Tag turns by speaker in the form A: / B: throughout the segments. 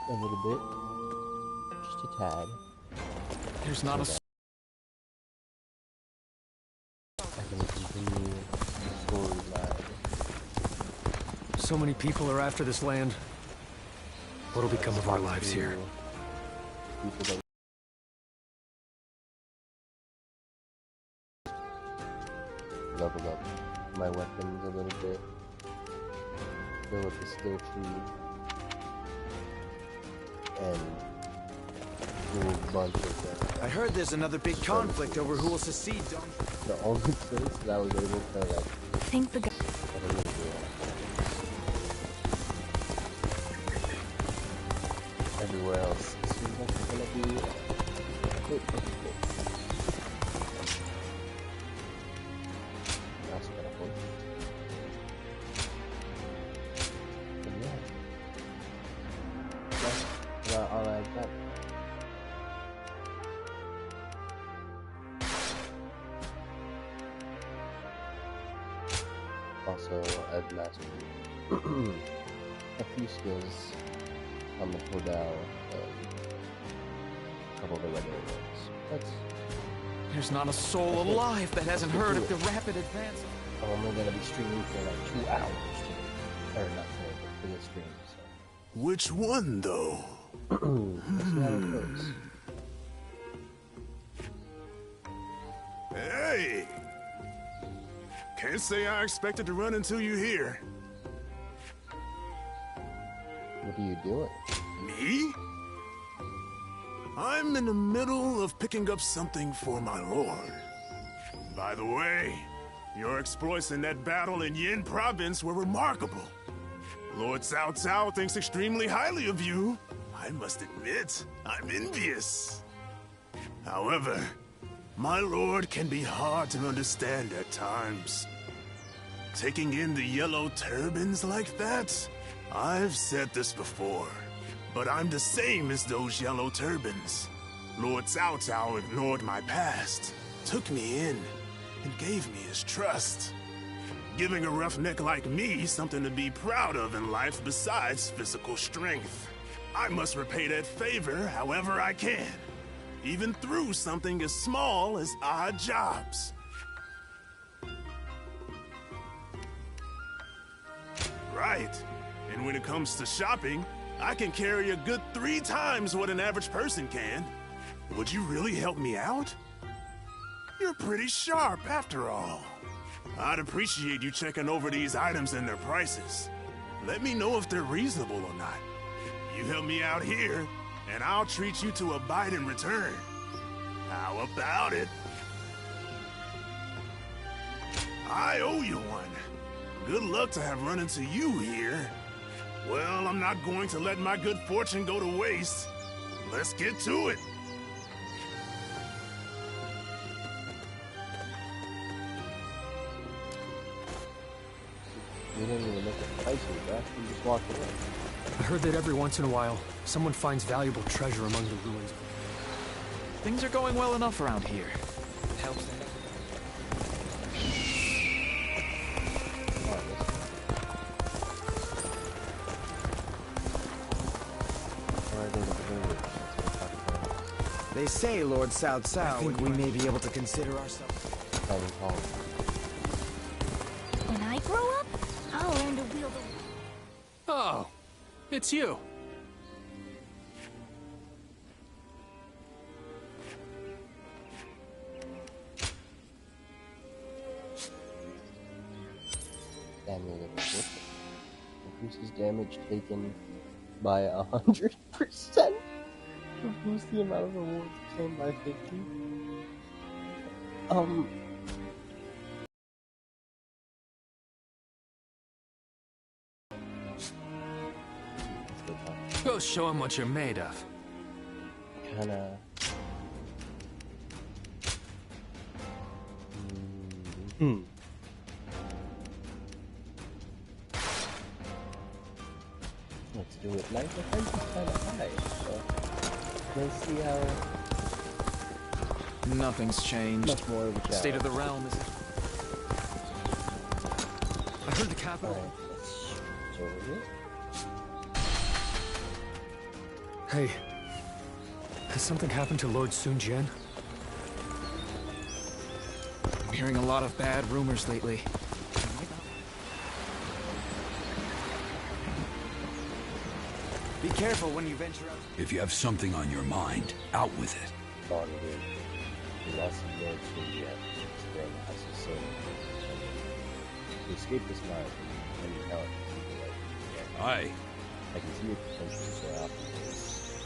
A: a little bit, just a tad.
B: There's not a.
A: I can continue the storyline.
B: So many people are after this land. What'll become of our lives here?
A: Level up my weapons a little bit. Fill up the skill tree. And do a bunch of them.
C: I heard there's another big conflict over who will secede.
A: The only place that I was able to like
D: think the guy.
A: Everywhere else seems like it's gonna be a bit difficult. That's what I hope. But yeah. That's about all I got. Also, I've mastered a few skills on the Podal and a couple of the regular ones.
C: There's not a soul alive that hasn't heard of the rapid advance.
A: I'm only gonna be streaming for like 2 hours today. Or not today, but for this stream, so.
E: Which one, though?
A: Let's see how it goes.
E: Hey! Can't say I expected to run into you here.
A: What are you doing?
E: Me? I'm in the middle of picking up something for my lord. By the way, your exploits in that battle in Yin province were remarkable. Lord Cao Cao thinks extremely highly of you. I must admit, I'm envious. However, my lord can be hard to understand at times. Taking in the yellow turbans like that? I've said this before, but I'm the same as those yellow turbans. Lord Cao Cao ignored my past, took me in, and gave me his trust. Giving a roughneck like me something to be proud of in life besides physical strength. I must repay that favor however I can, even through something as small as odd jobs. Right. And when it comes to shopping, I can carry a good 3 times what an average person can. Would you really help me out? You're pretty sharp, after all. I'd appreciate you checking over these items and their prices. Let me know if they're reasonable or not. You help me out here, and I'll treat you to a bite in return. How about it? I owe you one. Good luck to have run into you here. Well, I'm not going to let my good fortune go to waste. Let's get to it.
A: You didn't even look at prices, right? You just walked away.
B: I heard that every once in a while, someone finds valuable treasure among the ruins.
C: Things are going well enough around here. It helps. They say, Lord Cao Cao, I think we may be able to consider ourselves.
D: When I grow up, I'll learn to wield a...
B: Oh, it's you.
A: Increases damage taken by 100%. Reduce the amount of rewards obtained by 50.
B: Go show him what you're made of.
A: Kinda. Let's do it. Life defense is kinda high, so let's see how.
C: Nothing's changed.
A: Much more of a challenge.
C: State of the realm is.
B: I heard the capital.
A: Alright, let's switch over here.
B: Hey, has something happened to Lord Sun Jian?
C: I'm hearing a lot of bad rumors lately. Be careful when you venture out.
F: If you have something on your mind, out with it.
A: Long ago, the loss of Lord Sun Jian explained how so soon. To escape this mind, and you talent people like you.
F: Aye.
A: I can see your potential so often.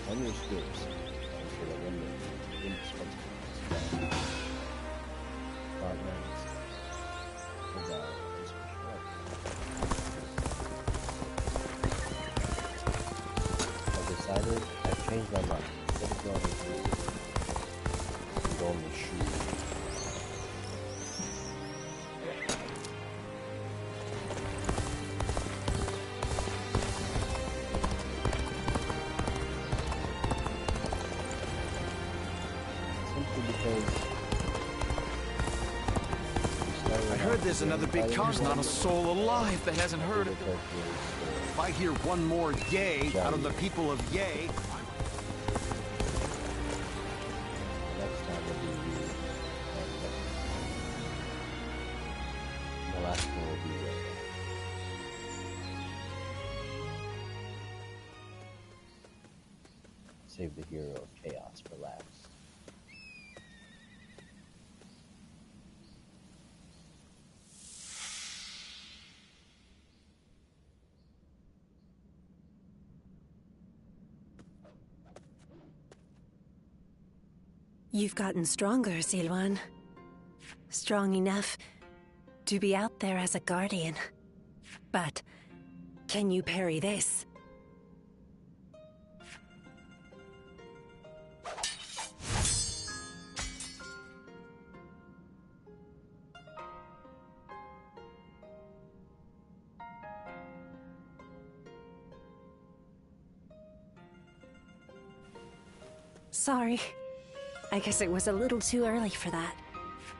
A: On your escapes, and for the remnant, indispensable. Frontlands, hold on, and special life. I've decided I've changed my mind. Instead of going with you, I'm going with Shu.
C: I heard there's another big con. There's not a soul alive that hasn't heard of it.
G: If I hear one more yay out of the people of yay,
A: Next time will be you, and the last one will be you. Save the hero of chaos for last.
H: You've gotten stronger, Zilwan. Strong enough to be out there as a guardian. But can you parry this? Sorry. I guess it was a little too early for that.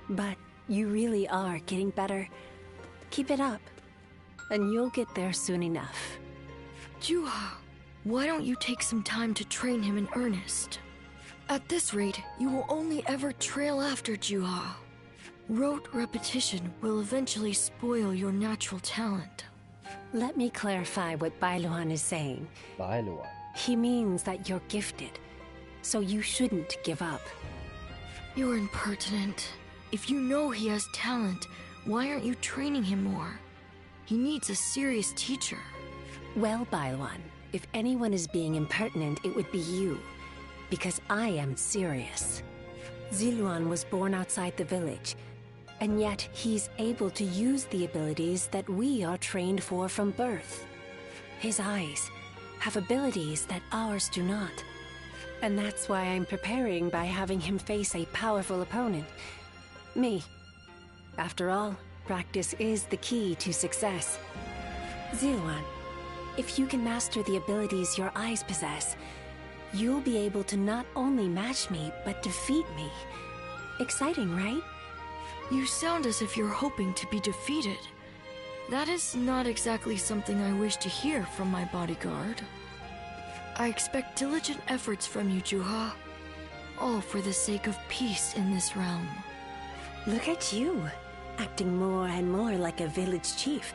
H: But you really are getting better. Keep it up, and you'll get there soon enough.
I: Juha, why don't you take some time to train him in earnest? At this rate, you will only ever trail after Juha. Rote repetition will eventually spoil your natural talent.
H: Let me clarify what Bailuan is saying.
A: Bailuan.
H: He means that you're gifted, so you shouldn't give up.
I: You're impertinent. If you know he has talent, why aren't you training him more? He needs a serious teacher.
H: Well, Bailuan, if anyone is being impertinent, it would be you. Because I am serious. Ziluan was born outside the village, and yet he's able to use the abilities that we are trained for from birth. His eyes have abilities that ours do not. And that's why I'm preparing by having him face a powerful opponent. Me. After all, practice is the key to success. Ziluan, if you can master the abilities your eyes possess, you'll be able to not only match me, but defeat me. Exciting, right?
I: You sound as if you're hoping to be defeated. That is not exactly something I wish to hear from my bodyguard. I expect diligent efforts from you, Juha. All for the sake of peace in this realm.
H: Look at you, acting more and more like a village chief.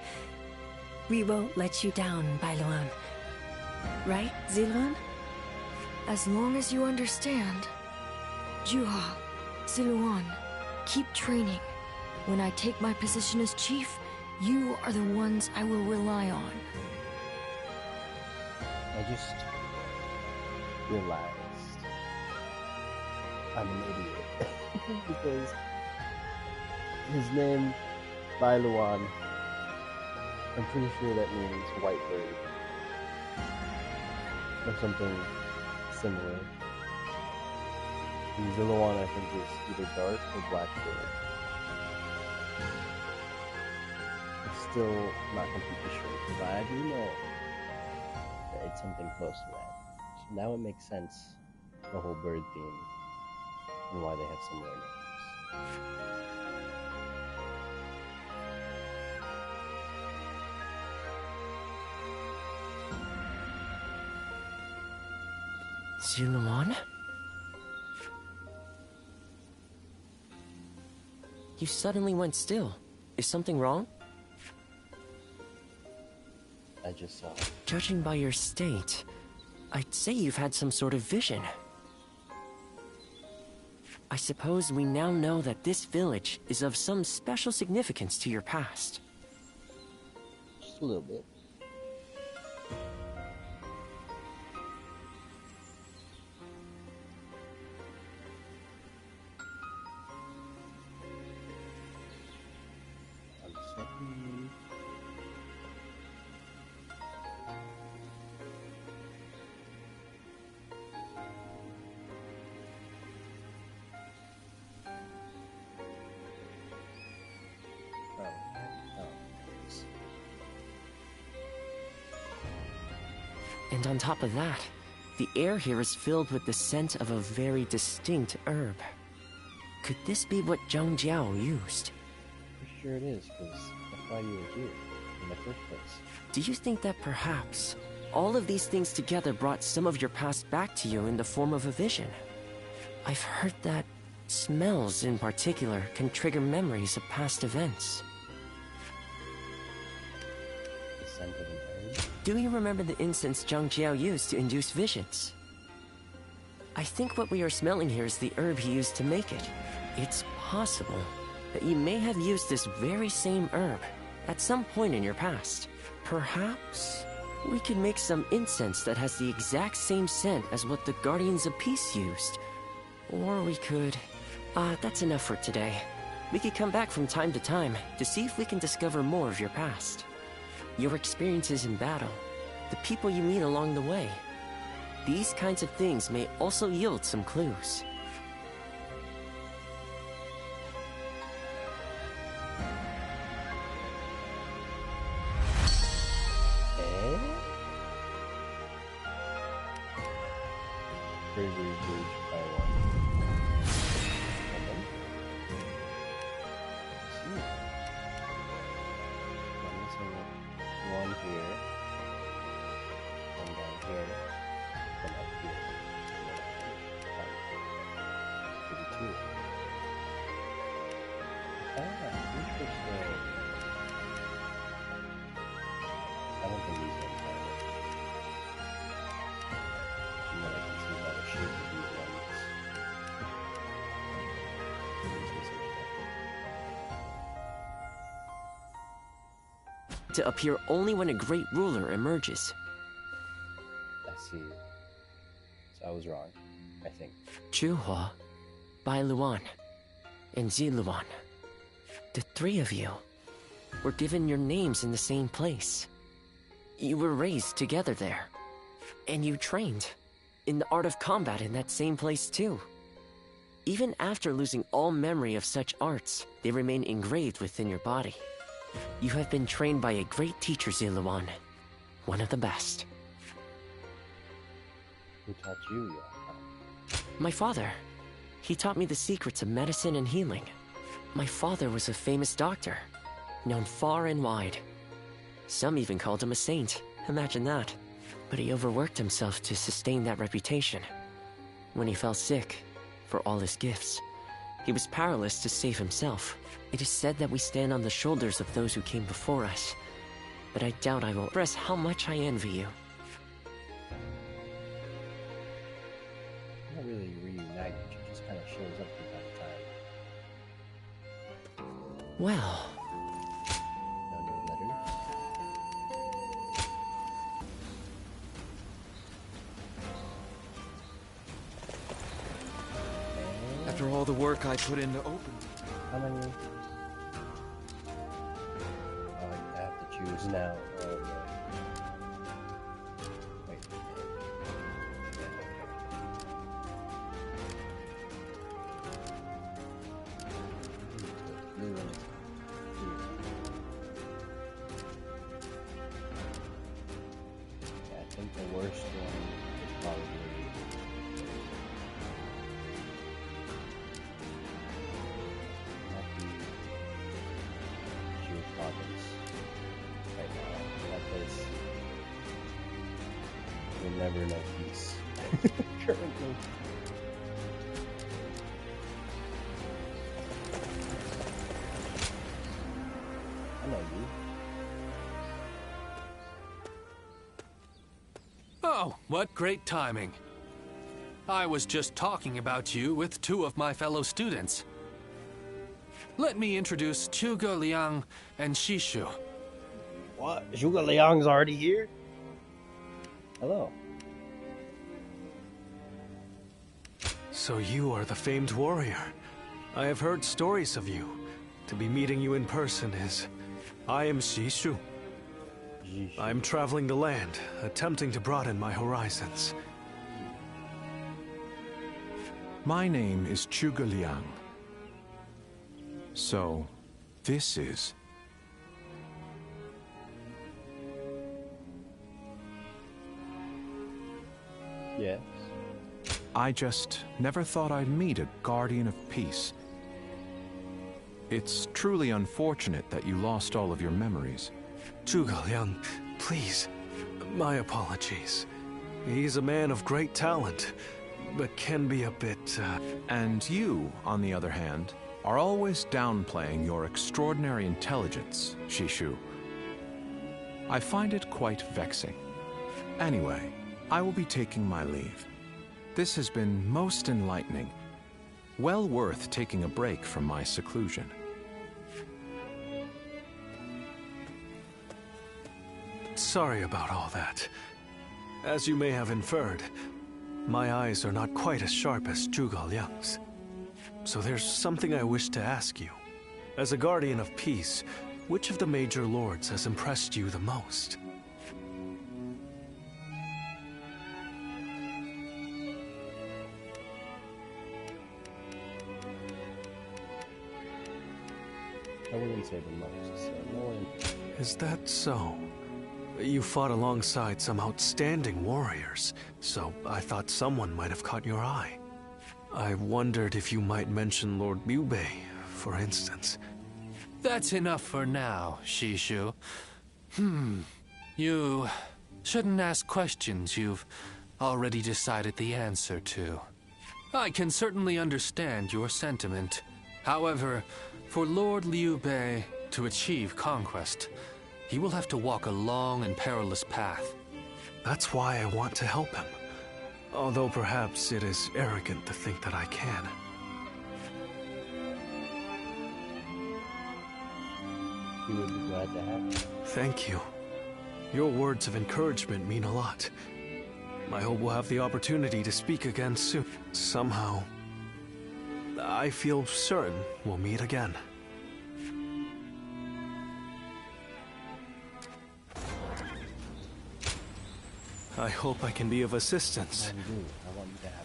H: We won't let you down, Bailuan. Right, Ziluan?
I: As long as you understand. Juha, Ziluan, keep training. When I take my position as chief, you are the ones I will rely on.
A: I just realized I'm an idiot. Because his name, Bailuan, I'm pretty sure that means white bird. Or something similar. And Ziluan, I think, is either dark or black bird. I'm still not completely sure, but I do know that it's something close to that. So now it makes sense, the whole bird theme, and why they have similar names.
J: Ziluan? You suddenly went still. Is something wrong?
A: I just saw.
J: Judging by your state, I'd say you've had some sort of vision. I suppose we now know that this village is of some special significance to your past.
A: Just a little bit.
J: And on top of that, the air here is filled with the scent of a very distinct herb. Could this be what Zhang Jiao used?
A: For sure it is, because that's why you were here in the first place.
J: Do you think that perhaps all of these things together brought some of your past back to you in the form of a vision? I've heard that smells in particular can trigger memories of past events.
A: The scent of an herb?
J: Do you remember the incense Zhang Jiao used to induce visions? I think what we are smelling here is the herb he used to make it. It's possible that you may have used this very same herb at some point in your past. Perhaps we could make some incense that has the exact same scent as what the Guardians of Peace used. Or we could... that's enough for today. We could come back from time to time to see if we can discover more of your past. Your experiences in battle, the people you meet along the way. These kinds of things may also yield some clues.
A: Bravery gauge by 1. Okay. See. I'm missing 1 here. 1 down here. Then up here. And then up here. 32. Interesting. I don't think these ones are. And then I can see by the shape of these ones.
J: To appear only when a great ruler emerges.
A: I see. So I was wrong, I think.
J: Zhuhua, Bailuan, and Ziluan. The 3 of you were given your names in the same place. You were raised together there. And you trained in the art of combat in that same place too. Even after losing all memory of such arts, they remain engraved within your body. You have been trained by a great teacher, Ziluan. One of the best.
A: Who taught you your art?
J: My father. He taught me the secrets of medicine and healing. My father was a famous doctor, known far and wide. Some even called him a saint. Imagine that. But he overworked himself to sustain that reputation. When he fell sick, for all his gifts, he was powerless to save himself. It is said that we stand on the shoulders of those who came before us, but I doubt I will express how much I envy you.
A: Not really reunited, she just kind of shows up from time to time.
J: Well...
A: No new letters?
C: After all the work I put into open...
A: How many? Oh, I have to choose now. Oh, okay. Wait. Blue one is here. Yeah, I think the worst one is probably province right now. That place We'll never know peace. Currently. I know you.
B: Oh, what great timing. I was just talking about you with two of my fellow students. Let me introduce Zhuge Liang and Shishu.
A: What? Zhuge Liang's already here? Hello.
B: So you are the famed warrior. I have heard stories of you. To be meeting you in person is... I am Shishu. I'm traveling the land, attempting to broaden my horizons.
K: My name is Zhuge Liang. So, this is...
A: Yes.
K: I just never thought I'd meet a guardian of peace. It's truly unfortunate that you lost all of your memories.
B: Zhuge Liang, please. My apologies. He's a man of great talent, but can be a bit,
K: And you, on the other hand, are always downplaying your extraordinary intelligence, Shishu. I find it quite vexing. Anyway, I will be taking my leave. This has been most enlightening. Well worth taking a break from my seclusion.
B: Sorry about all that. As you may have inferred, my eyes are not quite as sharp as Zhuge Liang's. So there's something I wish to ask you. As a guardian of peace, which of the major lords has impressed you the most?
A: I wouldn't say the most. More
B: Is that so? You fought alongside some outstanding warriors, so I thought someone might have caught your eye. I wondered if you might mention Lord Liu Bei, for instance. That's enough for now, Shishu. You shouldn't ask questions you've already decided the answer to. I can certainly understand your sentiment. However, for Lord Liu Bei to achieve conquest, he will have to walk a long and perilous path. That's why I want to help him. Although perhaps it is arrogant to think that I can.
A: You would be glad to have you.
B: Thank you. Your words of encouragement mean a lot. I hope we'll have the opportunity to speak again soon. Somehow, I feel certain we'll meet again. I hope I can be of assistance.
A: I want you to have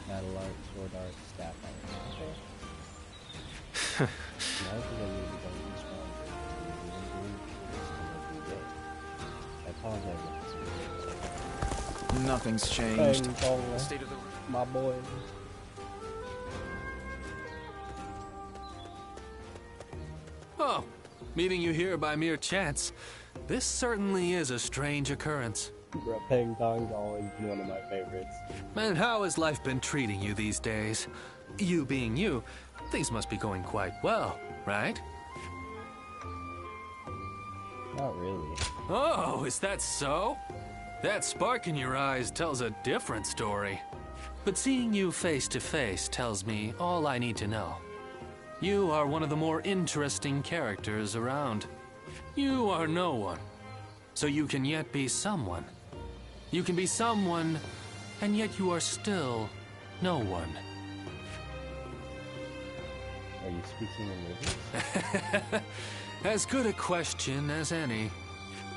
A: battle art, sword art, staff art. Okay. Now that I really don't be strong, I apologize.
C: Nothing's changed.
A: State of the my boy.
B: Oh, meeting you here by mere chance. This certainly is a strange occurrence.
A: Bro, ping pong's always been one of my favorites.
B: And how has life been treating you these days? You being you, things must be going quite well, right?
A: Not really.
B: Oh, is that so? That spark in your eyes tells a different story. But seeing you face to face tells me all I need to know. You are one of the more interesting characters around. You are no one, so you can yet be someone. You can be someone, and yet you are still no one.
A: Are you speaking in riddles?
B: As good a question as any.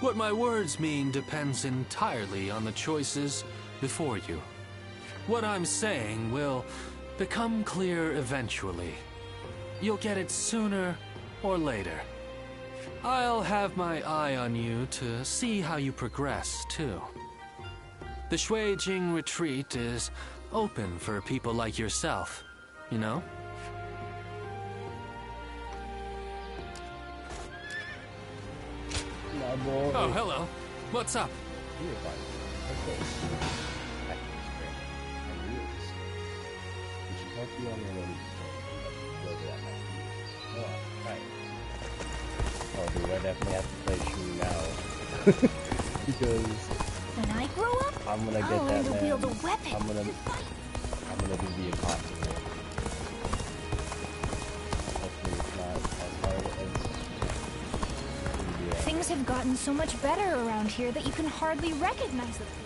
B: What my words mean depends entirely on the choices before you. What I'm saying will become clear eventually. You'll get it sooner or later. I'll have my eye on you to see how you progress, too. The Shuijing retreat is open for people like yourself, you know?
A: My boy.
B: Oh, hello. What's up?
A: your body. Okay. Active strength and real disease. We should help you on your own whether that might be. Go on, try it. Oh dude, I definitely have to play Shu now. Because
D: when I grow up,
A: I'm gonna get
D: I'll
A: that
D: learn to
A: man.
D: wield a weapon.
A: I'm gonna do the impossible. Hopefully it's not as hard as
D: Things have gotten so much better around here that you can hardly recognize the place.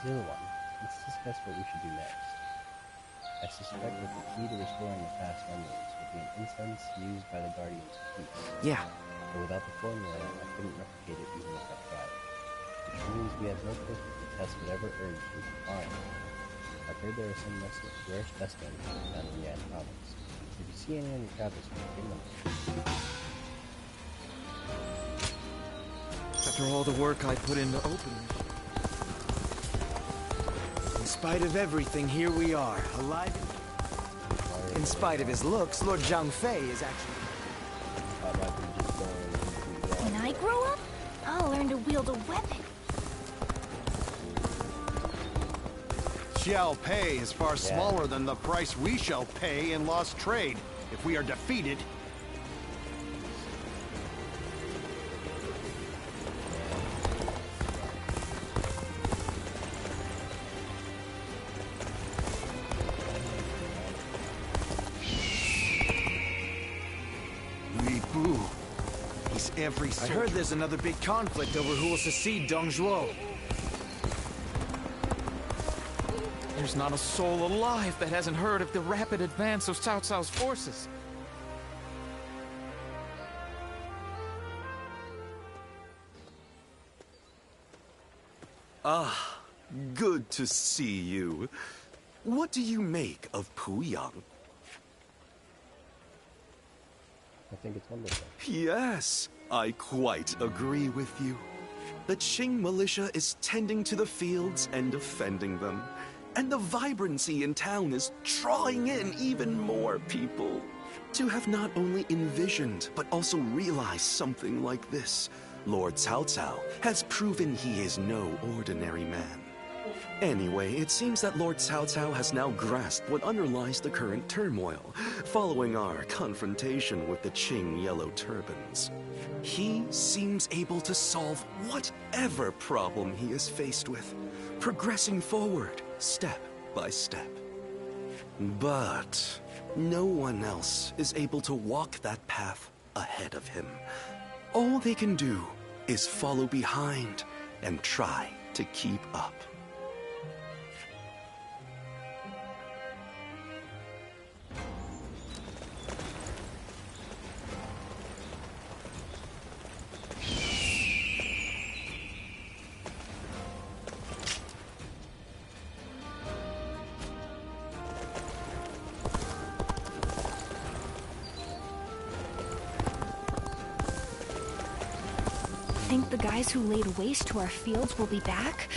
A: Zero one. Let's discuss what we should do next. I suspect that the key to restoring the past memories would be an incense used by the Guardians of Peace.
J: Yeah.
A: But without the formula, I couldn't replicate it even if I tried. Which means we have no proof to test whatever herbs we can find. I've heard there are some rare specimens found in Yan province. If you see any on your travels, bring them.
C: After all the work I put into opening it. In spite of everything, here we are, alive and... In spite of his looks, Lord Zhang Fei is actually...
D: When I grow up, I'll learn to wield a weapon.
G: Xiao Pei is far smaller than the price we shall pay in lost trade. If we are defeated...
C: I heard there's another big conflict over who will succeed Dong Zhuo. There's not a soul alive that hasn't heard of the rapid advance of Cao Cao's forces.
L: Ah, good to see you. What do you make of Puyang?
A: I think it's wonderful.
L: Yes, I quite agree with you. The Qing militia is tending to the fields and defending them. And the vibrancy in town is drawing in even more people. To have not only envisioned, but also realized something like this, Lord Cao Cao has proven he is no ordinary man. Anyway, it seems that Lord Cao Cao has now grasped what underlies the current turmoil, following our confrontation with the Qing Yellow Turbans. He seems able to solve whatever problem he is faced with, progressing forward, step by step. But no one else is able to walk that path ahead of him. All they can do is follow behind and try to keep up.
D: Think the guys who laid waste to our fields will be back?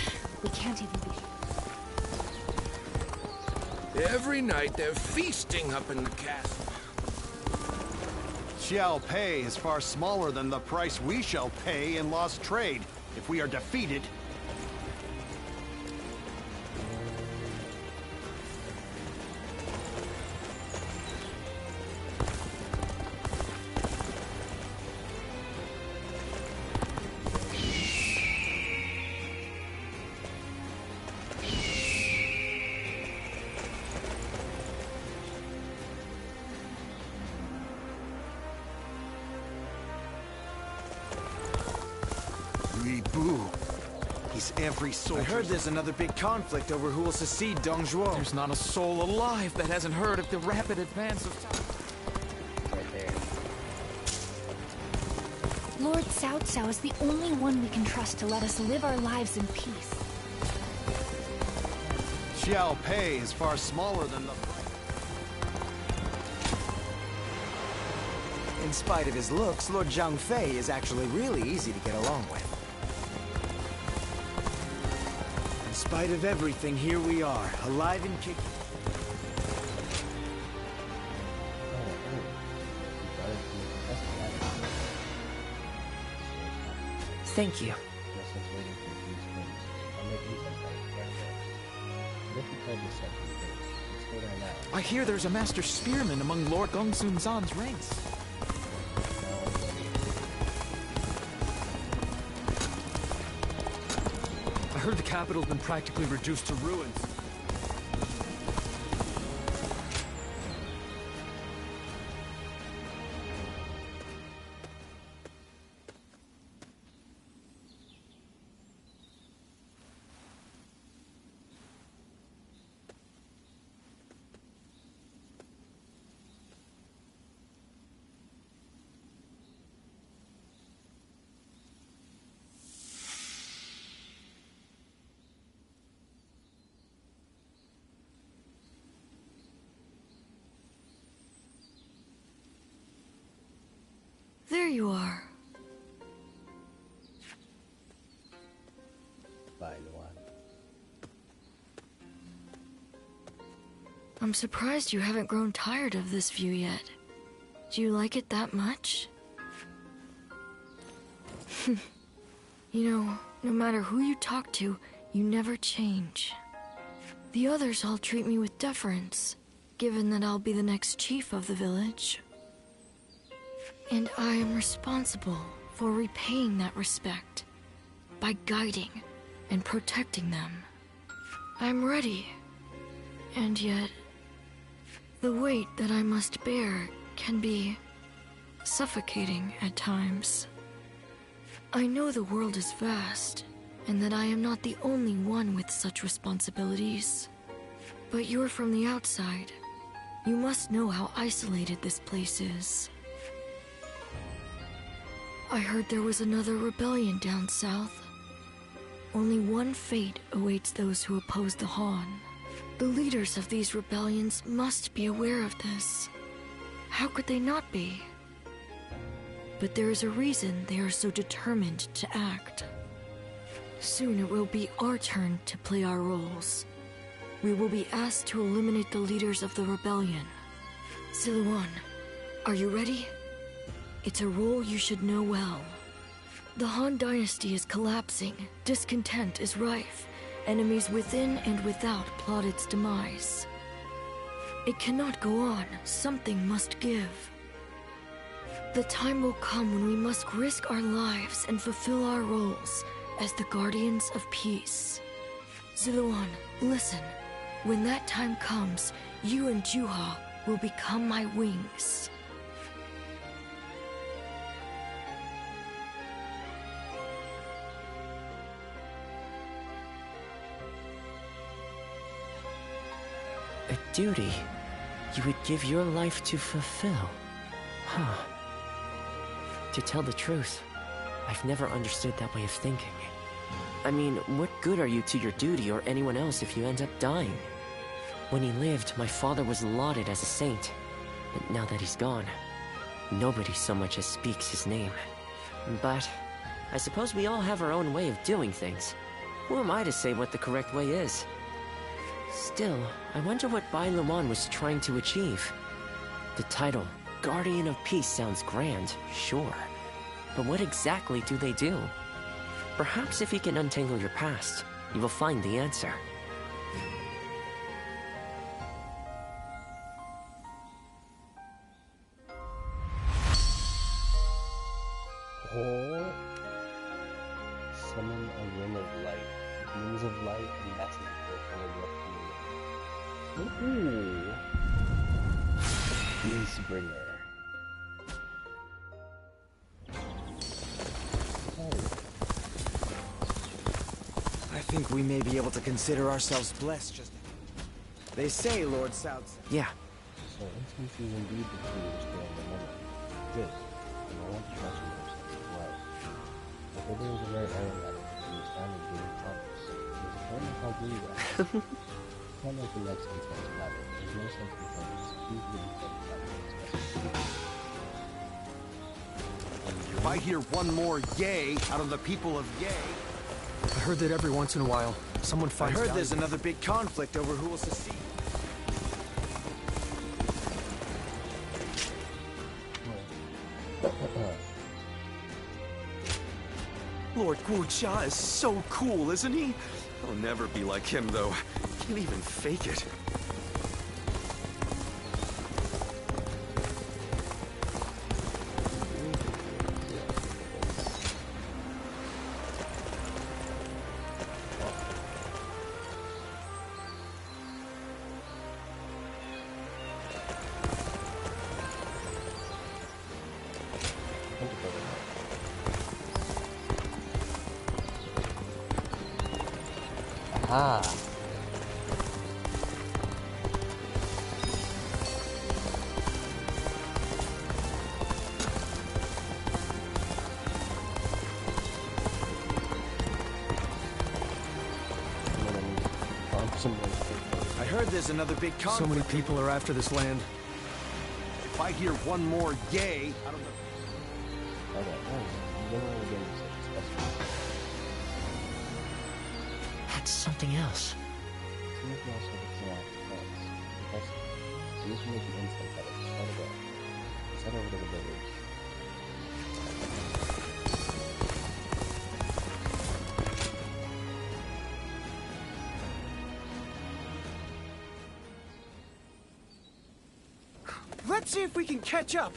D: We can't even be sure.
M: Every night they're feasting up in the castle.
G: Xiao Pei is far smaller than the price we shall pay in lost trade. If we are defeated...
C: I heard there's another big conflict over who will succeed Dong Zhuo. There's not a soul alive that hasn't heard of the rapid advance of...
A: Right there.
D: Lord Cao Cao is the only one we can trust to let us live our lives in peace.
G: Xiao Pei is far smaller than the...
C: In spite of his looks, Lord Zhang Fei is actually really easy to get along with. In spite of everything, here we are, alive and kicking.
J: Thank you.
A: No sense waiting for these things. I'll make these up right away. What if you told me something good? Let's go there now.
C: I hear there's a master spearman among Lord Gongsun Zan's ranks.
B: I heard the capital's been practically reduced to ruins.
I: There you are.
A: Bye, Luan.
I: I'm surprised you haven't grown tired of this view yet. Do you like it that much? You know, no matter who you talk to, you never change. The others all treat me with deference, given that I'll be the next chief of the village. And I am responsible for repaying that respect by guiding and protecting them. I'm ready. And yet, the weight that I must bear can be suffocating at times. I know the world is vast, and that I am not the only one with such responsibilities. But you're from the outside. You must know how isolated this place is. I heard there was another rebellion down south. Only one fate awaits those who oppose the Han. The leaders of these rebellions must be aware of this. How could they not be? But there is a reason they are so determined to act. Soon it will be our turn to play our roles. We will be asked to eliminate the leaders of the rebellion. Siluan, are you ready? It's a role you should know well. The Han Dynasty is collapsing, discontent is rife, enemies within and without plot its demise. It cannot go on, something must give. The time will come when we must risk our lives and fulfill our roles as the guardians of peace. Siluan, listen. When that time comes, you and Juha will become my wings.
J: A duty you would give your life to fulfill. Huh. To tell the truth, I've never understood that way of thinking. I mean, what good are you to your duty or anyone else if you end up dying? When he lived, my father was lauded as a saint. And now that he's gone, nobody so much as speaks his name. But I suppose we all have our own way of doing things. Who am I to say what the correct way is? Still, I wonder what Bai Luan was trying to achieve. The title, Guardian of Peace, sounds grand, sure. But what exactly do they do? Perhaps if you can untangle your past, you will find the answer.
A: Or summon a ring of light, beams of light, and massive earth will erupt. Ooh. Beastbringer.
C: I think we may be able to consider ourselves blessed just... They say, Lord South...
J: Yeah.
A: So instance is indeed the key to restoring the moment. Good. And I want to trust you as well. If there is a rare error that is found in Daily Promise, it is apparently can't believe that. Can't make the next intense matter. There's no sense in things. Usually
G: If I hear one more yay out of the people of yay...
N: I heard that every once in a while, someone finds
C: I heard there's another big conflict over who will secede.
L: Lord Guocha is so cool, isn't he? I'll never be like him, though. Can't even fake it.
A: Ah.
C: I heard there's another big conflict.
N: So many people are after this land.
G: If I hear one more yay, I don't know.
J: That's something else.
A: Head over to the village.
C: Let's see if we can catch up.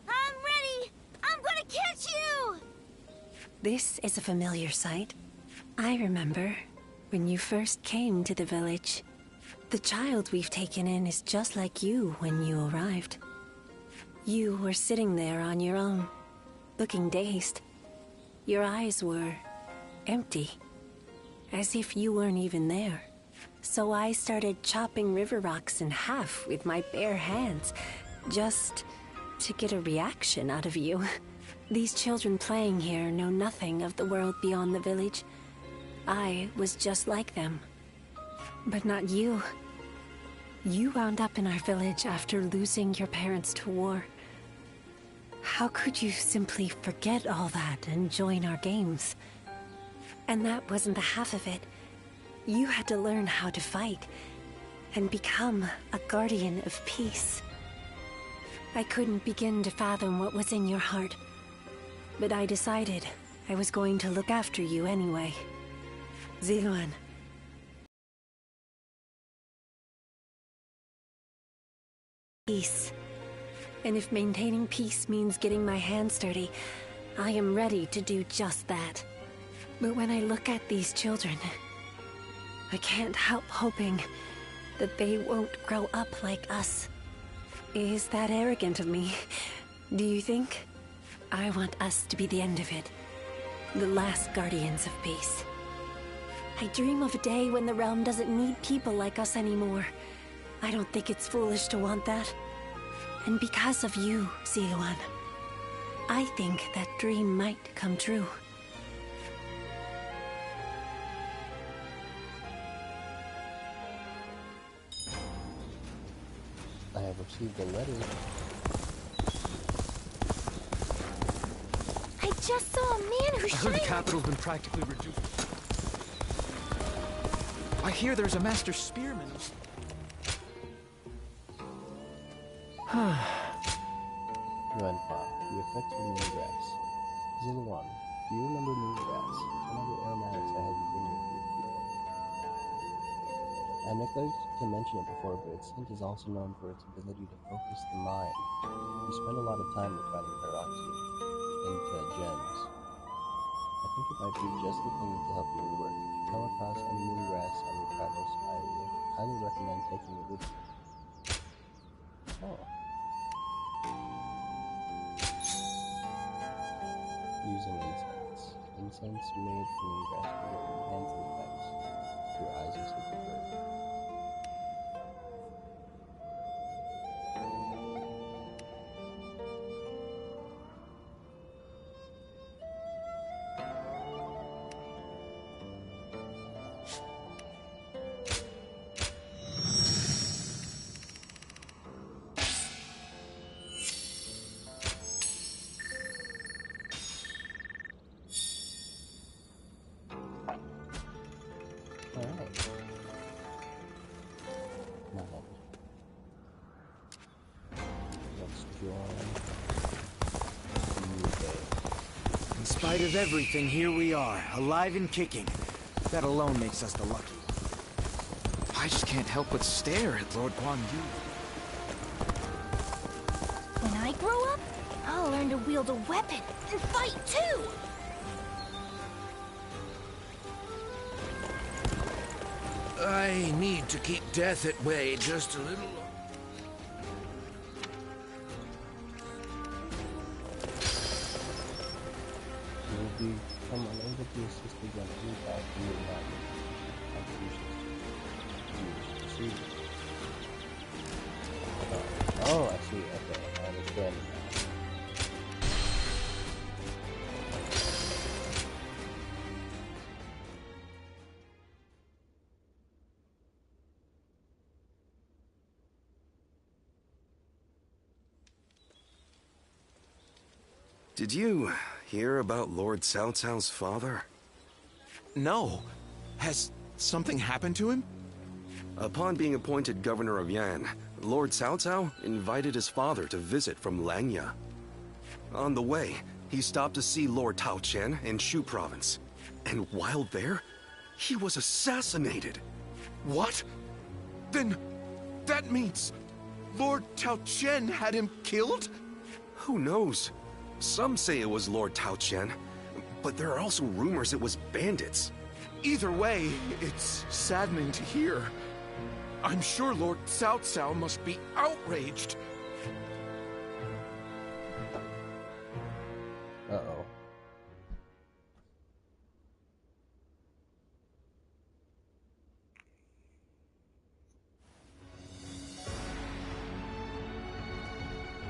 D: I'm ready! I'm gonna catch you!
H: This is a familiar sight. I remember when you first came to the village. The child we've taken in is just like you when you arrived. You were sitting there on your own, looking dazed. Your eyes were empty, as if you weren't even there. So I started chopping river rocks in half with my bare hands, just to get a reaction out of you. These children playing here know nothing of the world beyond the village. I was just like them. But not you. You wound up in our village after losing your parents to war. How could you simply forget all that and join our games? And that wasn't the half of it. You had to learn how to fight and become a guardian of peace. I couldn't begin to fathom what was in your heart, but I decided I was going to look after you anyway. Ziluan. Peace. And if maintaining peace means getting my hands dirty, I am ready to do just that. But when I look at these children, I can't help hoping that they won't grow up like us. Is that arrogant of me? Do you think? I want us to be the end of it. The last guardians of peace. I dream of a day when the realm doesn't need people like us anymore. I don't think it's foolish to want that. And because of you, Ziluan, I think that dream might come true.
A: I have received a letter.
D: I just saw a man who
N: I heard the capital's been practically reduced. I hear there's a master spearman.
A: Ep5, the effects of Moongrass. Ziluan, do you remember Moongrass? One of the aromatics I had in vineyard for your treatment. I neglected to mention it before, but its scent is also known for its ability to focus the mind. You spend a lot of time refining peroxide into gems. I think it might be just the thing to help you in work. If you come across any moongrass on your travels, I would highly recommend taking it with you. Oh. Using incense. Incense made from moongrass will enhance the effects. If your eyes are so preferred.
C: spite of everything, here we are, alive and kicking. That alone makes us the lucky. I just can't help but stare at Lord Guan Yu.
D: When I grow up, I'll learn to wield a weapon and fight too!
M: I need to keep death at bay just a little.
A: You will become unable to assist again any time from your contributions. Oh, I see. Okay, I understand now.
L: Did you hear about Lord Cao Cao's father?
K: No. Has something happened to him?
L: Upon being appointed governor of Yan, Lord Cao Cao invited his father to visit from Langya. On the way, he stopped to see Lord Tao Qian in Shu province. And while there, he was assassinated.
K: What? Then that means Lord Tao Qian had him killed?
L: Who knows? Some say it was Lord Tao Qian, but there are also rumors it was bandits.
K: Either way, it's saddening to hear. I'm sure Lord Cao Cao must be outraged.
A: Uh-oh.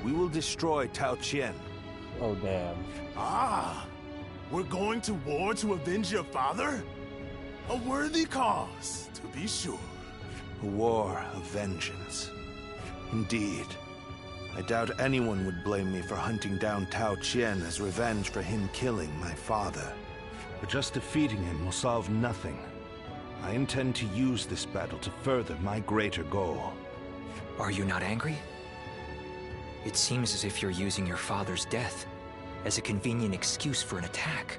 O: We will destroy Tao Qian.
A: Oh, damn.
E: Ah! We're going to war to avenge your father? A worthy cause, to be sure.
O: A war of vengeance. Indeed. I doubt anyone would blame me for hunting down Tao Qian as revenge for him killing my father. But just defeating him will solve nothing. I intend to use this battle to further my greater goal.
P: Are you not angry? It seems as if you're using your father's death as a convenient excuse for an attack.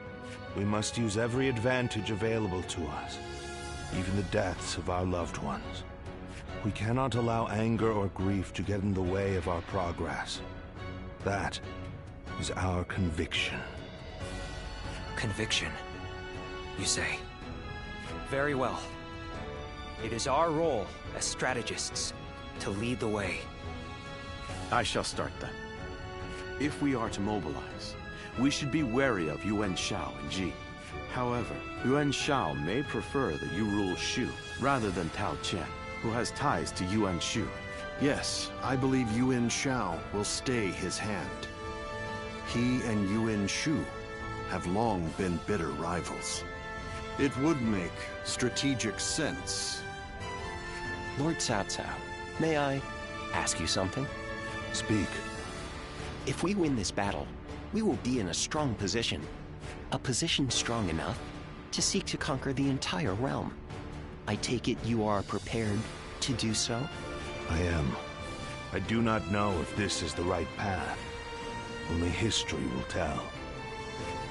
O: We must use every advantage available to us, even the deaths of our loved ones. We cannot allow anger or grief to get in the way of our progress. That is our conviction.
P: Conviction, you say? Very well. It is our role as strategists to lead the way.
Q: I shall start then. If we are to mobilize, we should be wary of Yuan Shao and Ji. However, Yuan Shao may prefer that you rule Shu rather than Tao Qian, who has ties to Yuan Shu.
G: Yes, I believe Yuan Shao will stay his hand. He and Yuan Shu have long been bitter rivals. It would make strategic sense.
R: Lord Cao Cao, may I ask you something?
O: Speak.
R: If we win this battle, we will be in a strong position. A position strong enough to seek to conquer the entire realm. I take it you are prepared to do so?
O: I am. I do not know if this is the right path. Only history will tell.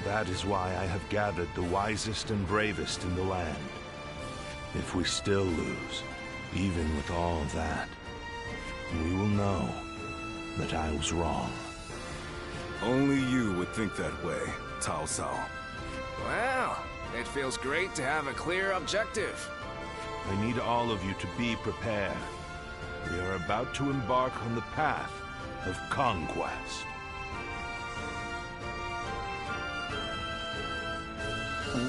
O: That is why I have gathered the wisest and bravest in the land. If we still lose, even with all that, we will know that I was wrong.
S: Only you would think that way, Cao Cao.
C: Well, it feels great to have a clear objective.
O: I need all of you to be prepared. We are about to embark on the path of conquest.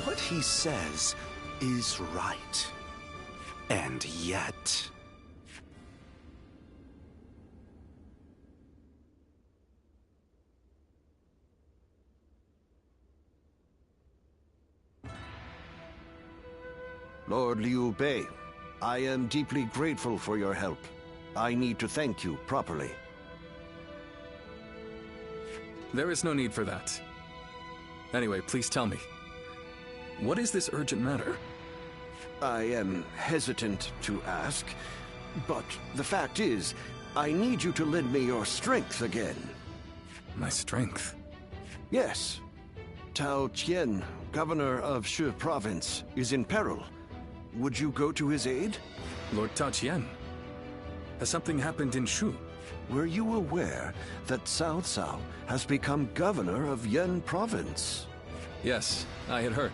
L: What he says is right. And yet...
G: Lord Liu Bei, I am deeply grateful for your help. I need to thank you properly.
N: There is no need for that. Anyway, please tell me. What is this urgent matter?
G: I am hesitant to ask, but the fact is, I need you to lend me your strength again.
N: My strength?
G: Yes. Tao Qian, governor of Shu province, is in peril. Would you go to his aid?
N: Lord Tao Qian? Has something happened in Shu?
G: Were you aware that Cao Cao has become governor of Yan province?
N: Yes, I had heard.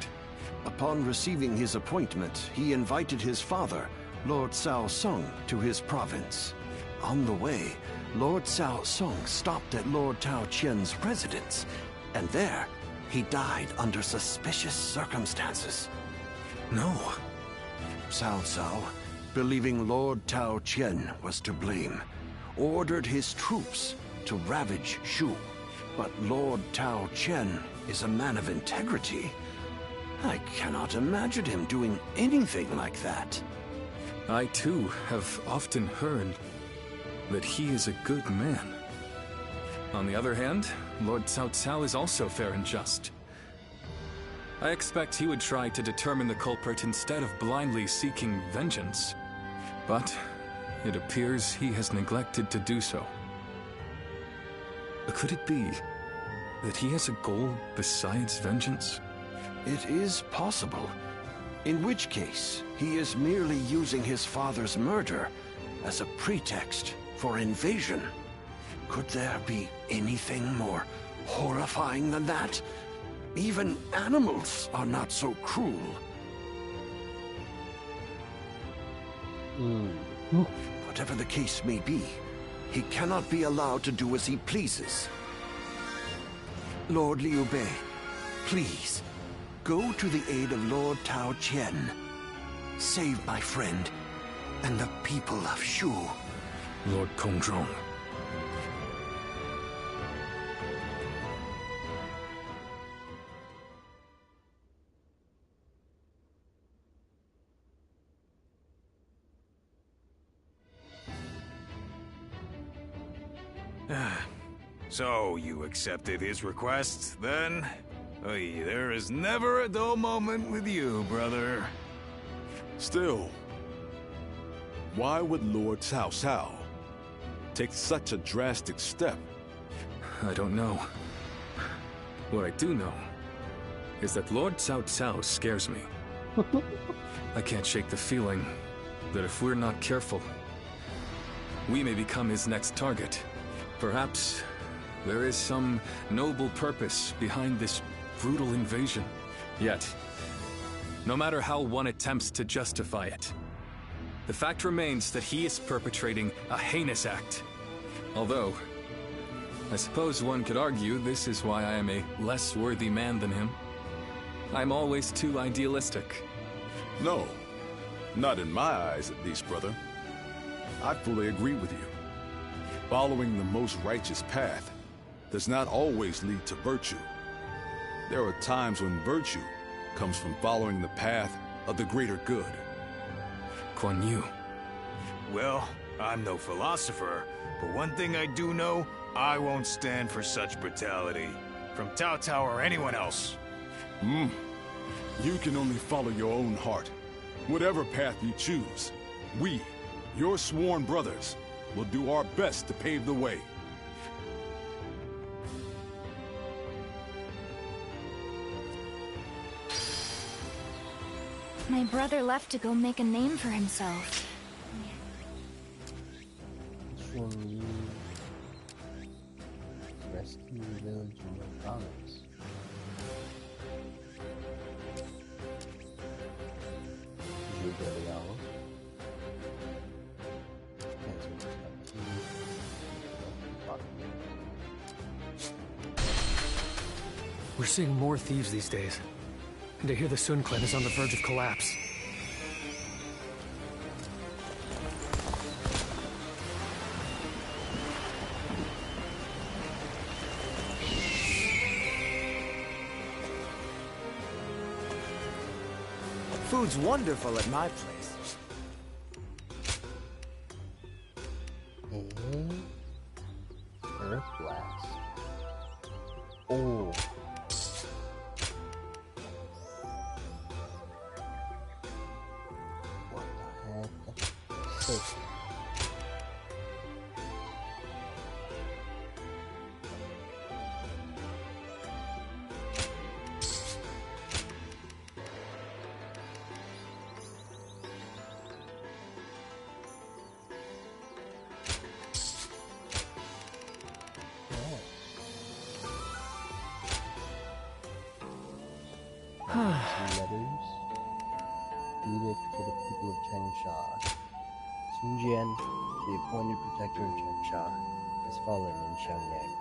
G: Upon receiving his appointment, he invited his father, Lord Cao Song, to his province. On the way, Lord Cao Song stopped at Lord Tao Qian's residence, and there, he died under suspicious circumstances.
N: No.
G: Cao Cao, believing Lord Tao Qian was to blame, ordered his troops to ravage Shu. But Lord Tao Qian is a man of integrity. I cannot imagine him doing anything like that.
N: I too have often heard that he is a good man. On the other hand, Lord Cao Cao is also fair and just. I expect he would try to determine the culprit instead of blindly seeking vengeance. But it appears he has neglected to do so. Could it be that he has a goal besides vengeance?
G: It is possible. In which case, he is merely using his father's murder as a pretext for invasion. Could there be anything more horrifying than that? Even animals are not so cruel. Whatever the case may be, he cannot be allowed to do as he pleases. Lord Liu Bei, please, go to the aid of Lord Tao Qian. Save my friend and the people of Shu.
N: Lord Kongzhong.
T: So, you accepted his request, then? Oy, there is never a dull moment with you, brother.
E: Still, why would Lord Cao Cao take such a drastic step?
N: I don't know. What I do know is that Lord Cao Cao scares me. I can't shake the feeling that if we're not careful, we may become his next target. Perhaps there is some noble purpose behind this brutal invasion. Yet, no matter how one attempts to justify it, the fact remains that he is perpetrating a heinous act. Although, I suppose one could argue this is why I am a less worthy man than him. I'm always too idealistic.
E: No, not in my eyes at least, brother. I fully agree with you. Following the most righteous path does not always lead to virtue. There are times when virtue comes from following the path of the greater good.
N: Guan Yu.
T: Well, I'm no philosopher, but one thing I do know, I won't stand for such brutality. From Cao Cao or anyone else.
E: You can only follow your own heart. Whatever path you choose, we, your sworn brothers, will do our best to pave the way.
D: My brother left to go make a name for himself.
A: Rescue the village in the province.
U: We're seeing more thieves these days. And I hear the Sun Clan is on the verge of collapse.
C: Food's wonderful at my place.
A: Earth blast. Oh. What the heck? Some letters. Edict for the people of Changsha. Sun Jian, the appointed protector of Changsha, has fallen in Xiangyang.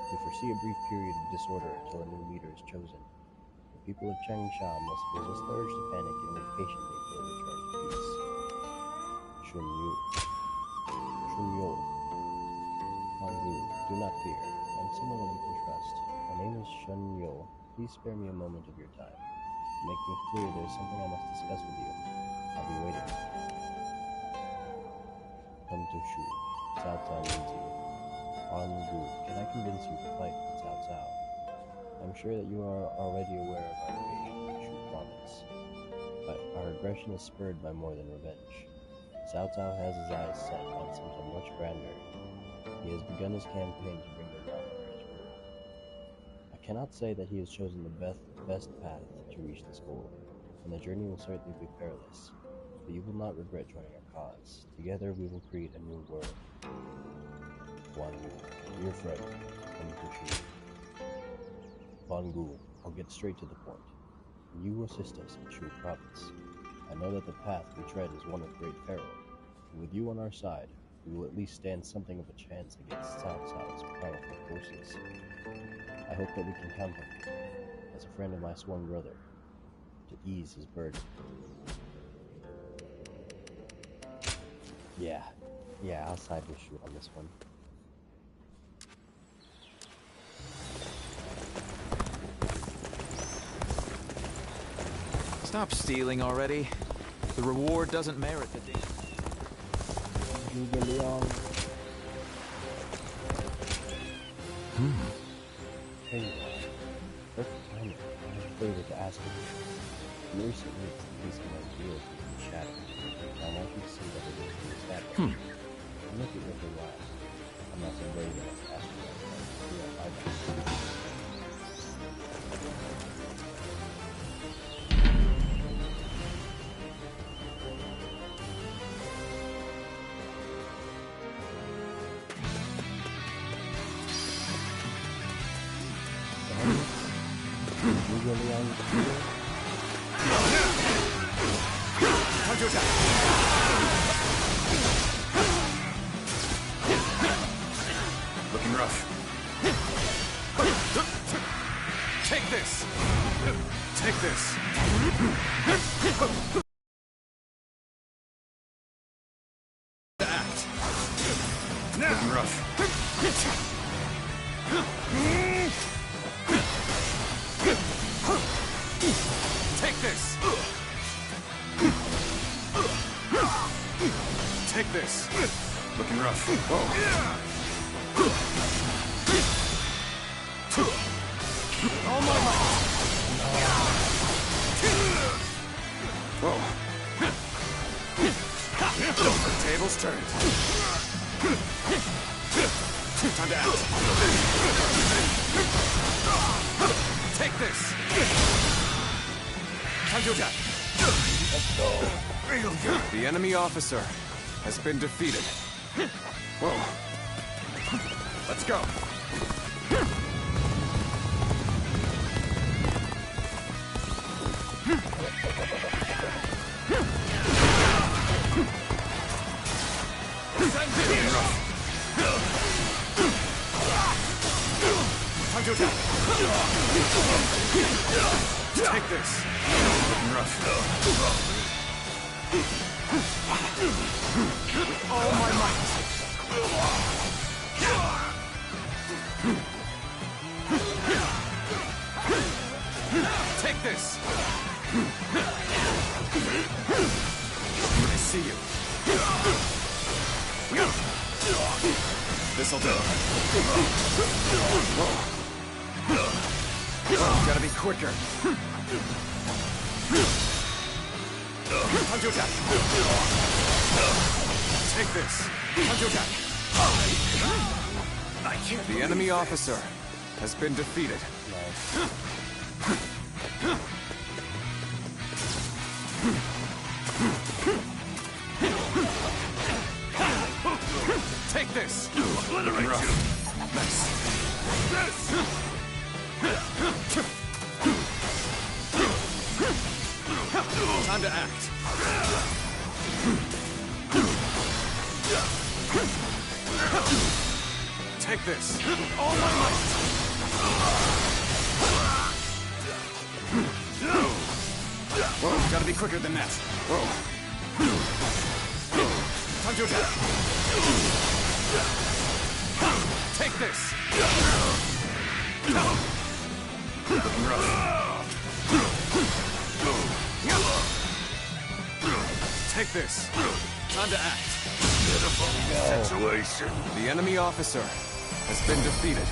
A: We foresee a brief period of disorder until a new leader is chosen. The people of Changsha must resist the urge to panic and wait patiently for a return to peace. Shun Yu. Yu. Do not fear. I am someone that you can trust. My name is Shun Yu. Please spare me a moment of your time. To make me clear, there is something I must discuss with you. I'll be waiting. Come to Shu. Cao Cao needs you. Huan Gu, can I convince you to fight with Cao Cao? I'm sure that you are already aware of our invasion of Shu province. But our aggression is spurred by more than revenge. Cao Cao has his eyes set on something much grander. He has begun his campaign to bring them down under his rule. I cannot say that he has chosen the best path to reach this goal, and the journey will certainly be perilous, but you will not regret joining our cause. Together we will create a new world. Huan Gu, your friend, Come to Shu. Huan Gu, I'll get straight to the point. You assist us in Shu province. I know that the path we tread is one of great peril, and with you on our side, we will at least stand something of a chance against Cao Cao's powerful forces. I hope that we can count on you, as a friend of my sworn brother, to ease his burden. Yeah, I'll side with Shu on this one.
C: Stop stealing already. The reward doesn't merit the damage.
A: Here you are. Perfect timing. I have a favor to ask of you. You recently released an idea from the shadow. I want you to see that it is established. I'm looking at your life. I'm not so brave enough to ask you that.
N: Looking rough. Take this! Take this! Act! Looking rough. Take this! Take this! Looking rough. Whoa. All my might! Whoa. The table's turned. Time to act. Take this! Time to attack! Let's go. The enemy officer has been defeated. Whoa. Let's go. Time to attack. Take this. Looking rough. With all my might. Take this. I see you. This'll do. Whoa. Oh, gotta be quicker. Time to attack. Take this. Time to attack. I can't. The enemy officer has been defeated. Take this. Obliterate you. Nice. This. to act. Take this. All my might. Whoa, gotta be quicker than that. Whoa. Time to attack. Take this. Looking rough. Take this. Time to act.
O: Pitiful situation.
N: The enemy officer has been defeated.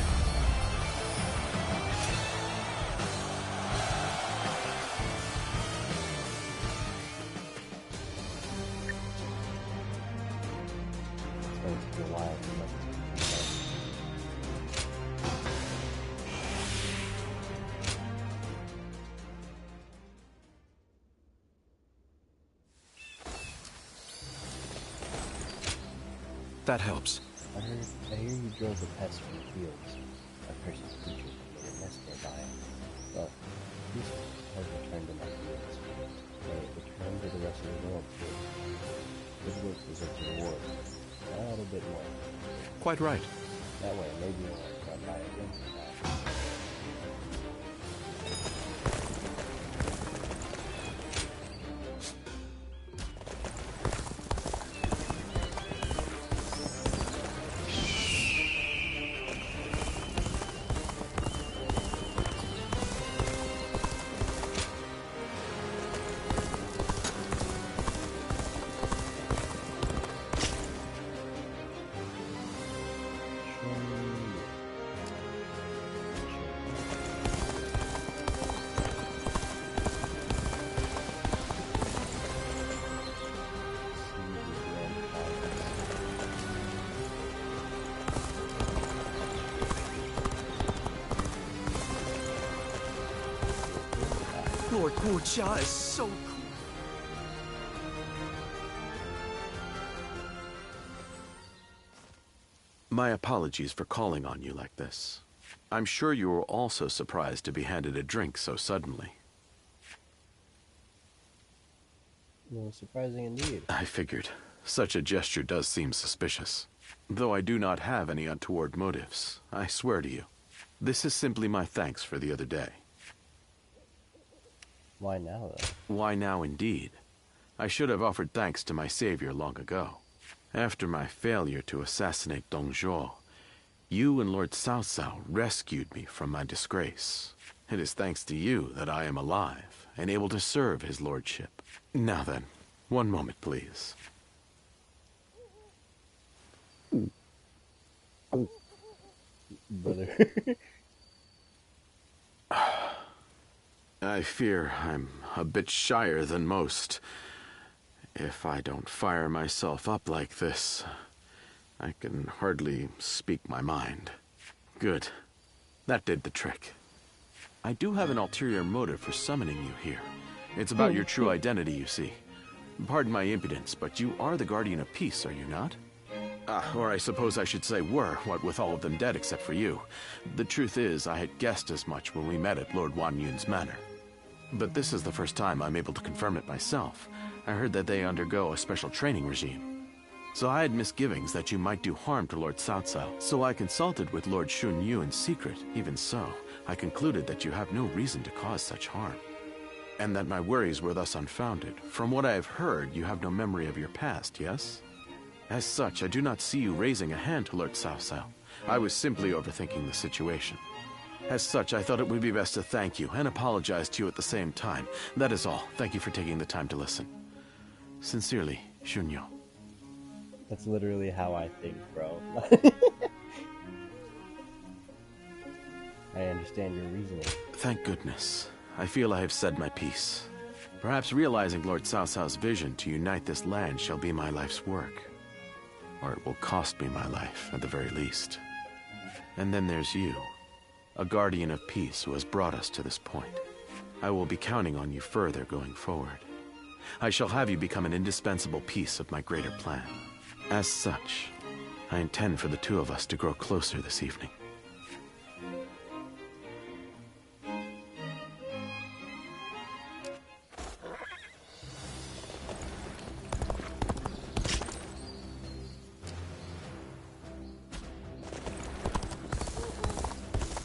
K: That helps.
A: I hear you drove the pests from the fields. A cursed creature that made a nest nearby. Well, these has returned to my fields. But it returned to the rest of the world too. Good work deserves a reward. A little bit more.
K: Quite right.
A: That way, maybe you'll run by again sometime.
L: Lord Guojia is so cool.
Q: My apologies for calling on you like this. I'm sure you were also surprised to be handed a drink so suddenly.
A: Well, surprising indeed.
Q: I figured. Such a gesture does seem suspicious. Though I do not have any untoward motives, I swear to you. This is simply my thanks for the other day.
A: Why now, though?
Q: Why now, indeed? I should have offered thanks to my savior long ago. After my failure to assassinate Dong Zhuo, you and Lord Cao Cao rescued me from my disgrace. It is thanks to you that I am alive and able to serve his lordship. Now then, one moment, please.
A: Brother.
Q: I fear I'm a bit shyer than most. If I don't fire myself up like this, I can hardly speak my mind. Good. That did the trick. I do have an ulterior motive for summoning you here. It's about your true identity, you see. Pardon my impudence, but you are the Guardian of Peace, are you not? Or I suppose I should say were, what with all of them dead except for you. The truth is, I had guessed as much when we met at Lord Wan Yun's manor. But this is the first time I'm able to confirm it myself. I heard that they undergo a special training regime. So I had misgivings that you might do harm to Lord Cao Cao. So I consulted with Lord Xun Yu in secret. Even so, I concluded that you have no reason to cause such harm. And that my worries were thus unfounded. From what I have heard, you have no memory of your past, yes? As such, I do not see you raising a hand to Lord Cao Cao. I was simply overthinking the situation. As such, I thought it would be best to thank you and apologize to you at the same time. That is all. Thank you for taking the time to listen. Sincerely, Xun Yu.
A: That's literally how I think, bro. I understand your reasoning.
Q: Thank goodness. I feel I have said my piece. Perhaps realizing Lord Cao Cao's vision to unite this land shall be my life's work. Or it will cost me my life, at the very least. And then there's you, a guardian of peace who has brought us to this point. I will be counting on you further going forward. I shall have you become an indispensable piece of my greater plan. As such, I intend for the two of us to grow closer this evening.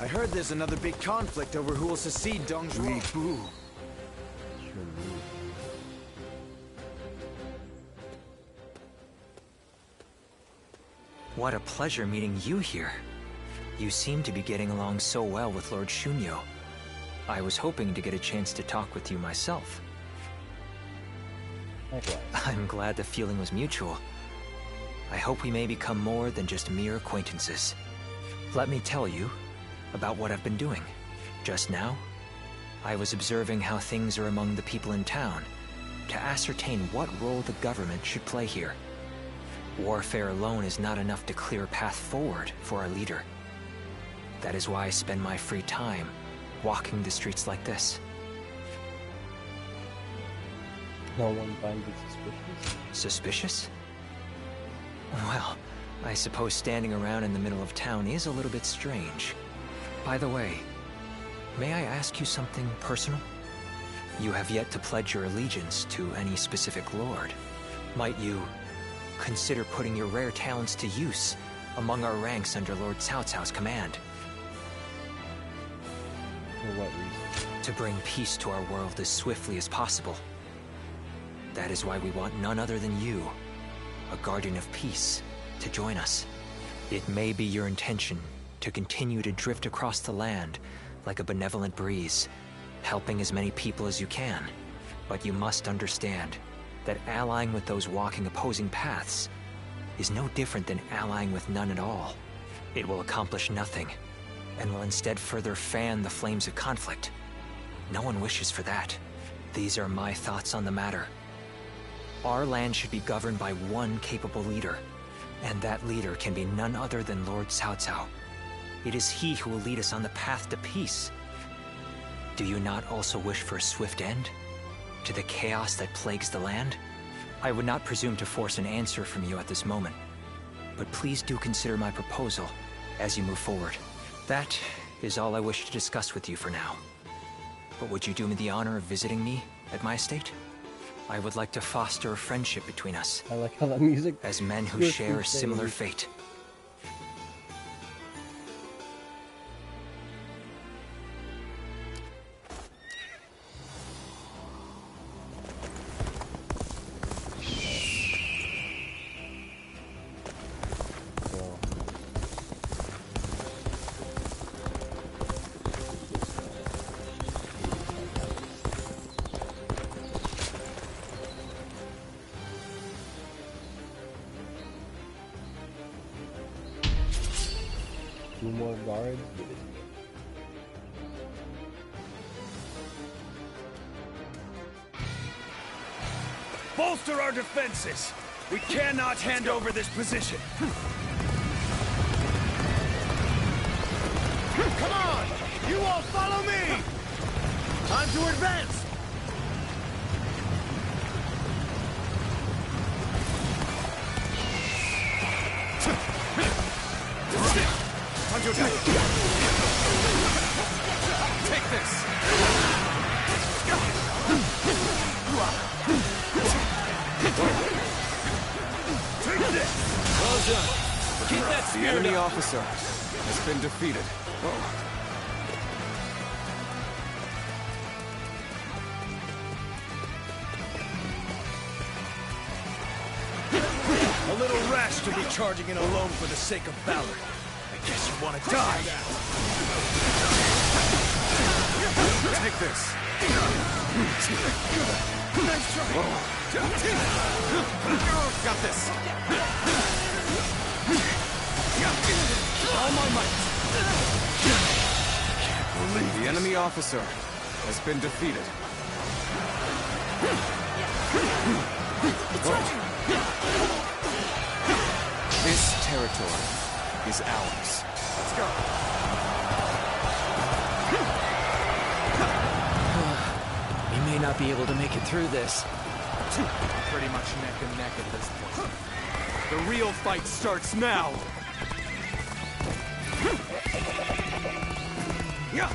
C: I heard there's another big conflict over who will succeed Dong Zhuo.
P: What a pleasure meeting you here. You seem to be getting along so well with Lord Shunyo. I was hoping to get a chance to talk with you myself.
A: Likewise.
P: I'm glad the feeling was mutual. I hope we may become more than just mere acquaintances. Let me tell you about what I've been doing. Just now, I was observing how things are among the people in town to ascertain what role the government should play here. Warfare alone is not enough to clear a path forward for our leader. That is why I spend my free time walking the streets like this.
A: No one finds it suspicious?
P: Suspicious? Well, I suppose standing around in the middle of town is a little bit strange. By the way, may I ask you something personal? You have yet to pledge your allegiance to any specific lord. Might you consider putting your rare talents to use among our ranks under Lord Cao Cao's command?
A: For what reason?
P: To bring peace to our world as swiftly as possible. That is why we want none other than you, a guardian of peace, to join us. It may be your intention to continue to drift across the land like a benevolent breeze, helping as many people as you can. But you must understand that allying with those walking opposing paths is no different than allying with none at all. It will accomplish nothing, and will instead further fan the flames of conflict. No one wishes for that. These are my thoughts on the matter. Our land should be governed by one capable leader, and that leader can be none other than Lord Cao Cao. It is he who will lead us on the path to peace. Do you not also wish for a swift end to the chaos that plagues the land? I would not presume to force an answer from you at this moment, but please do consider my proposal as you move forward. That is all I wish to discuss with you for now. But would you do me the honor of visiting me at my estate? I would like to foster a friendship between us.
A: I like how that music...
P: As men who share a similar fate.
A: Two more guards? Give it to me.
T: Bolster our defenses! We cannot hand over this position! Come on! You all follow me! Time to advance! Time to attack! Take this! Take this!
N: Well done.
T: Keep that
N: The
T: spirit
N: enemy
T: up.
N: officer has been defeated.
T: A little rash to be charging in alone for the sake of valor. I guess you want to die. Take this. Nice try. Got this. All my might. Can't believe
N: The enemy officer has been defeated. This territory is ours.
T: Let's go.
U: We may not be able to make it through this.
T: Pretty much neck and neck at this point. The real fight starts now. Yeah.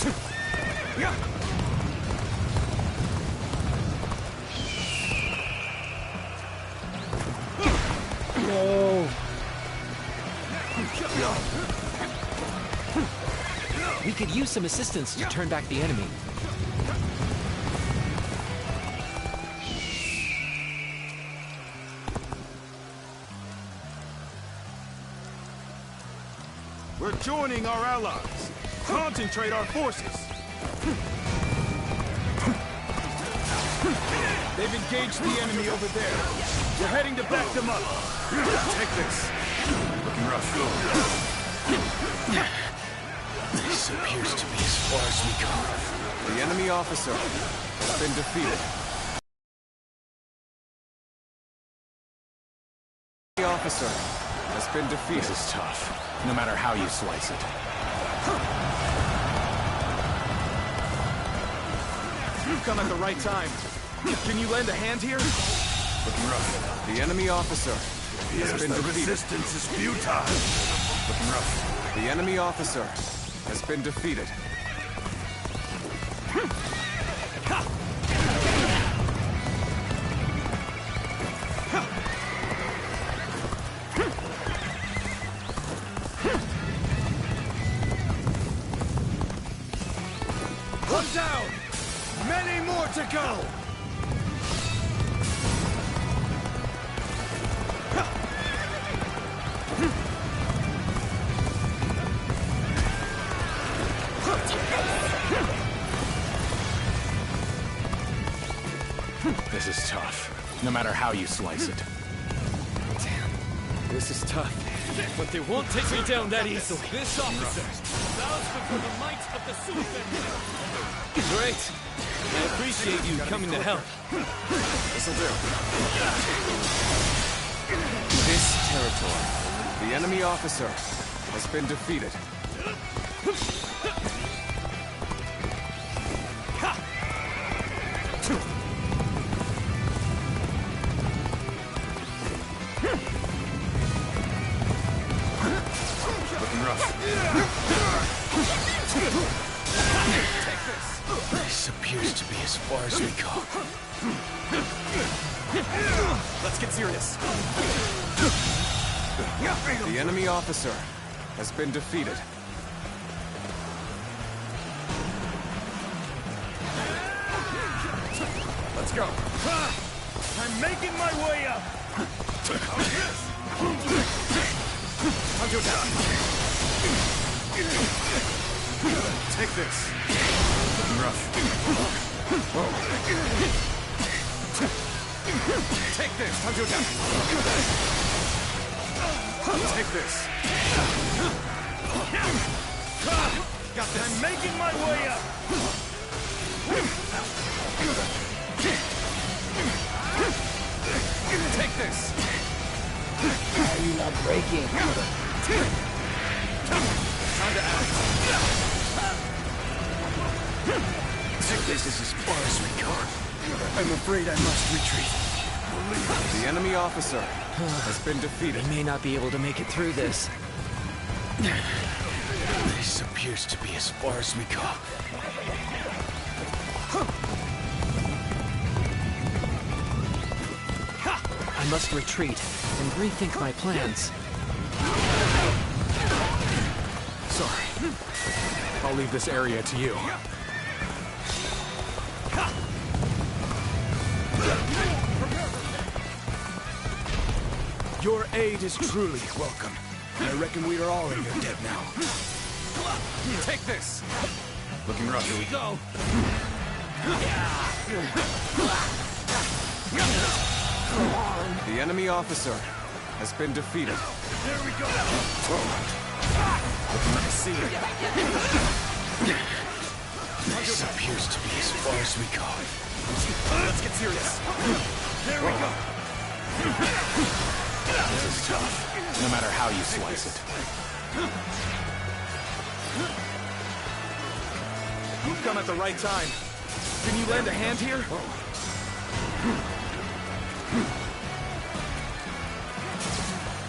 A: No.
P: We could use some assistance to turn back the enemy.
E: We're joining our allies. Concentrate our forces. They've engaged the enemy over there. We're heading to back them up. Take this. Looking rough.
C: This appears to be as far as we go.
K: The enemy officer has been defeated. The officer has been defeated.
C: This is tough, no matter how you slice it.
E: You've come at the right time. Can you lend a hand here?
K: Looking rough. The enemy officer has been defeated.
O: Resistance is futile.
K: Looking rough. The enemy officer has been defeated.
E: One down! Many more to go!
C: This is tough, no matter how you slice it.
U: Damn, this is tough. But they won't take me down that easily. This officer bows before the might of the Sultan. Great. I appreciate you coming to help.
K: This'll do. This territory. The enemy officer has been defeated. Looking rough.
C: This appears to be as far as we go.
E: Let's get serious.
K: The enemy officer has been defeated.
E: Let's go. I'm making my way up. How's this? How's your down? Take this. Looking rough. Whoa. Take this. How's your down? Take this. Got this. I'm making my way up. Take this.
A: Why are you not breaking?
E: Time to act.
C: This is as far as we go. I'm afraid I must retreat.
K: The enemy officer has been defeated.
P: We may not be able to make it through this.
C: This appears to be as far as we go.
P: I must retreat and rethink my plans.
C: Sorry. I'll leave this area to you.
E: Your aid is truly welcome. I reckon we are all in your debt now. Take this.
K: Looking rough.
E: Here we go.
K: The enemy officer has been defeated.
E: There we go. Looking like a seer.
C: This appears to be as far as we go.
E: Let's get serious. There we go.
C: This is tough, no matter how you slice it.
E: You've come at the right time. Can you lend a hand here?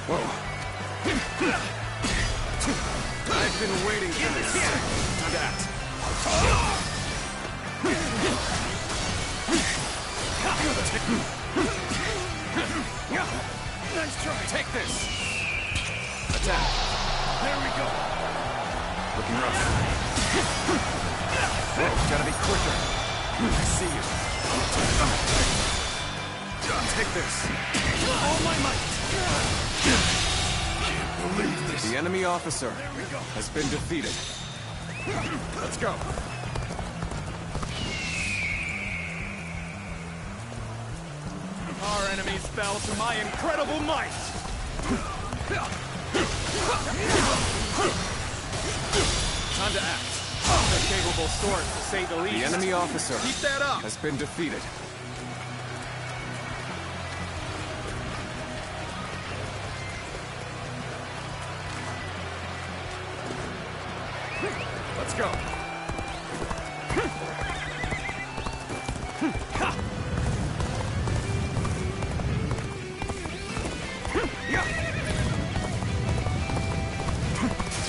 K: Whoa. I've been waiting for this.
E: That.
C: Gotta be quicker. I see you. Take this. All my might.
K: Can't believe this. The enemy officer has been defeated.
C: Let's go. Our enemies fell to my incredible might. Time to act. A capable sword, to say the least.
K: The enemy officer
C: Keep that up.
K: has been defeated.
C: Let's go.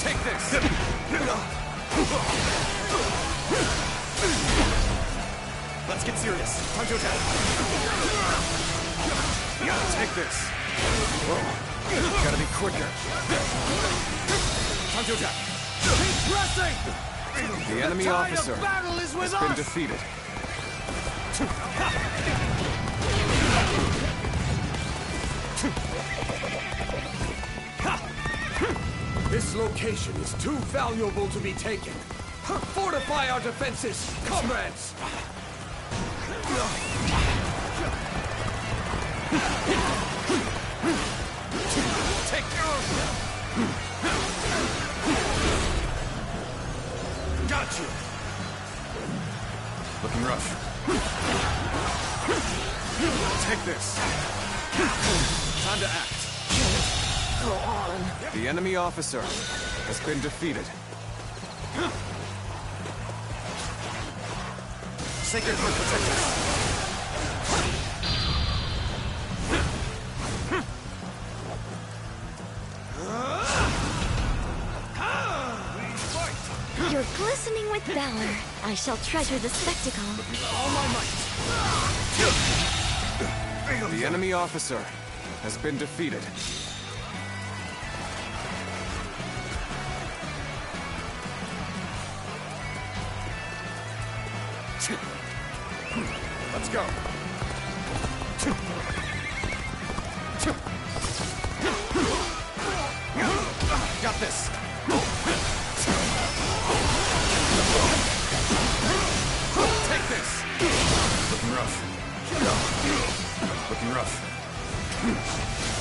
C: Take this. Let's get serious. Time to attack. Take this. Whoa. Gotta be quicker. Time to attack. Keep pressing!
K: The enemy officer
C: battle is with
K: has been
C: us!
K: defeated.
U: This location is too valuable to be taken. Fortify our defenses, comrades!
C: Take Got you!
K: Looking rough.
C: Take this. Time to act.
I: Go on.
K: The enemy officer has been defeated.
C: Sacred Heart protect us.
D: You're glistening with valor. I shall treasure the spectacle.
C: All my might.
K: The enemy officer has been defeated.
C: Let's go. Got this. Take this.
K: Looking rough. Looking rough.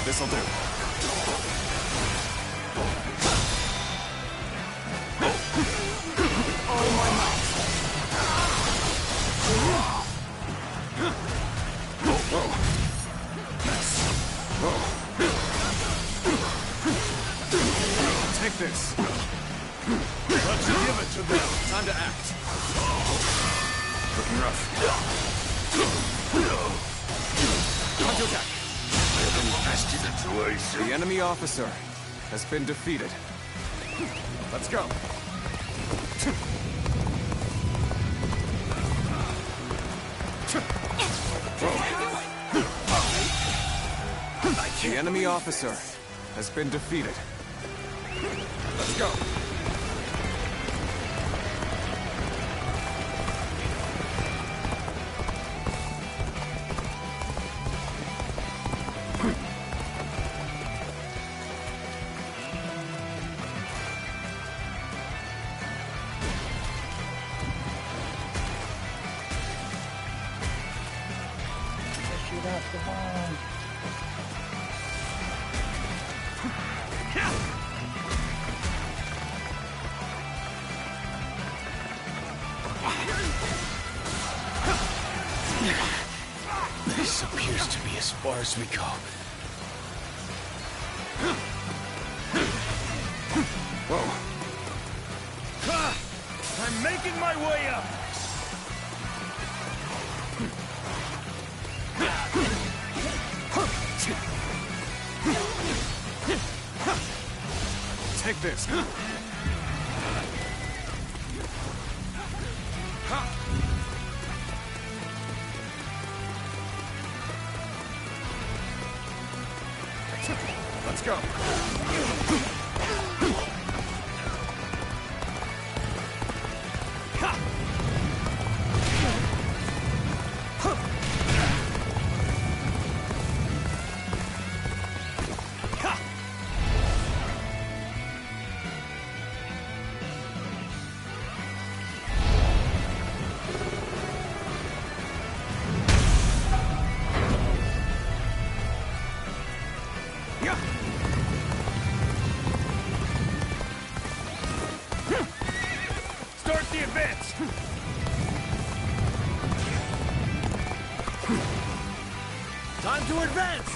C: This'll do. All my might. Take this. Let's give it to them. Time to act.
K: Looking rough.
C: Time to attack.
K: The enemy officer has been defeated.
C: Let's go.
K: The enemy officer has been defeated.
C: Let's go.
A: Shoot out the bomb.
M: This appears to be as far as we go.
C: Whoa. I'm making my way up. Take this. Let's go.
T: advance!
C: Time to advance!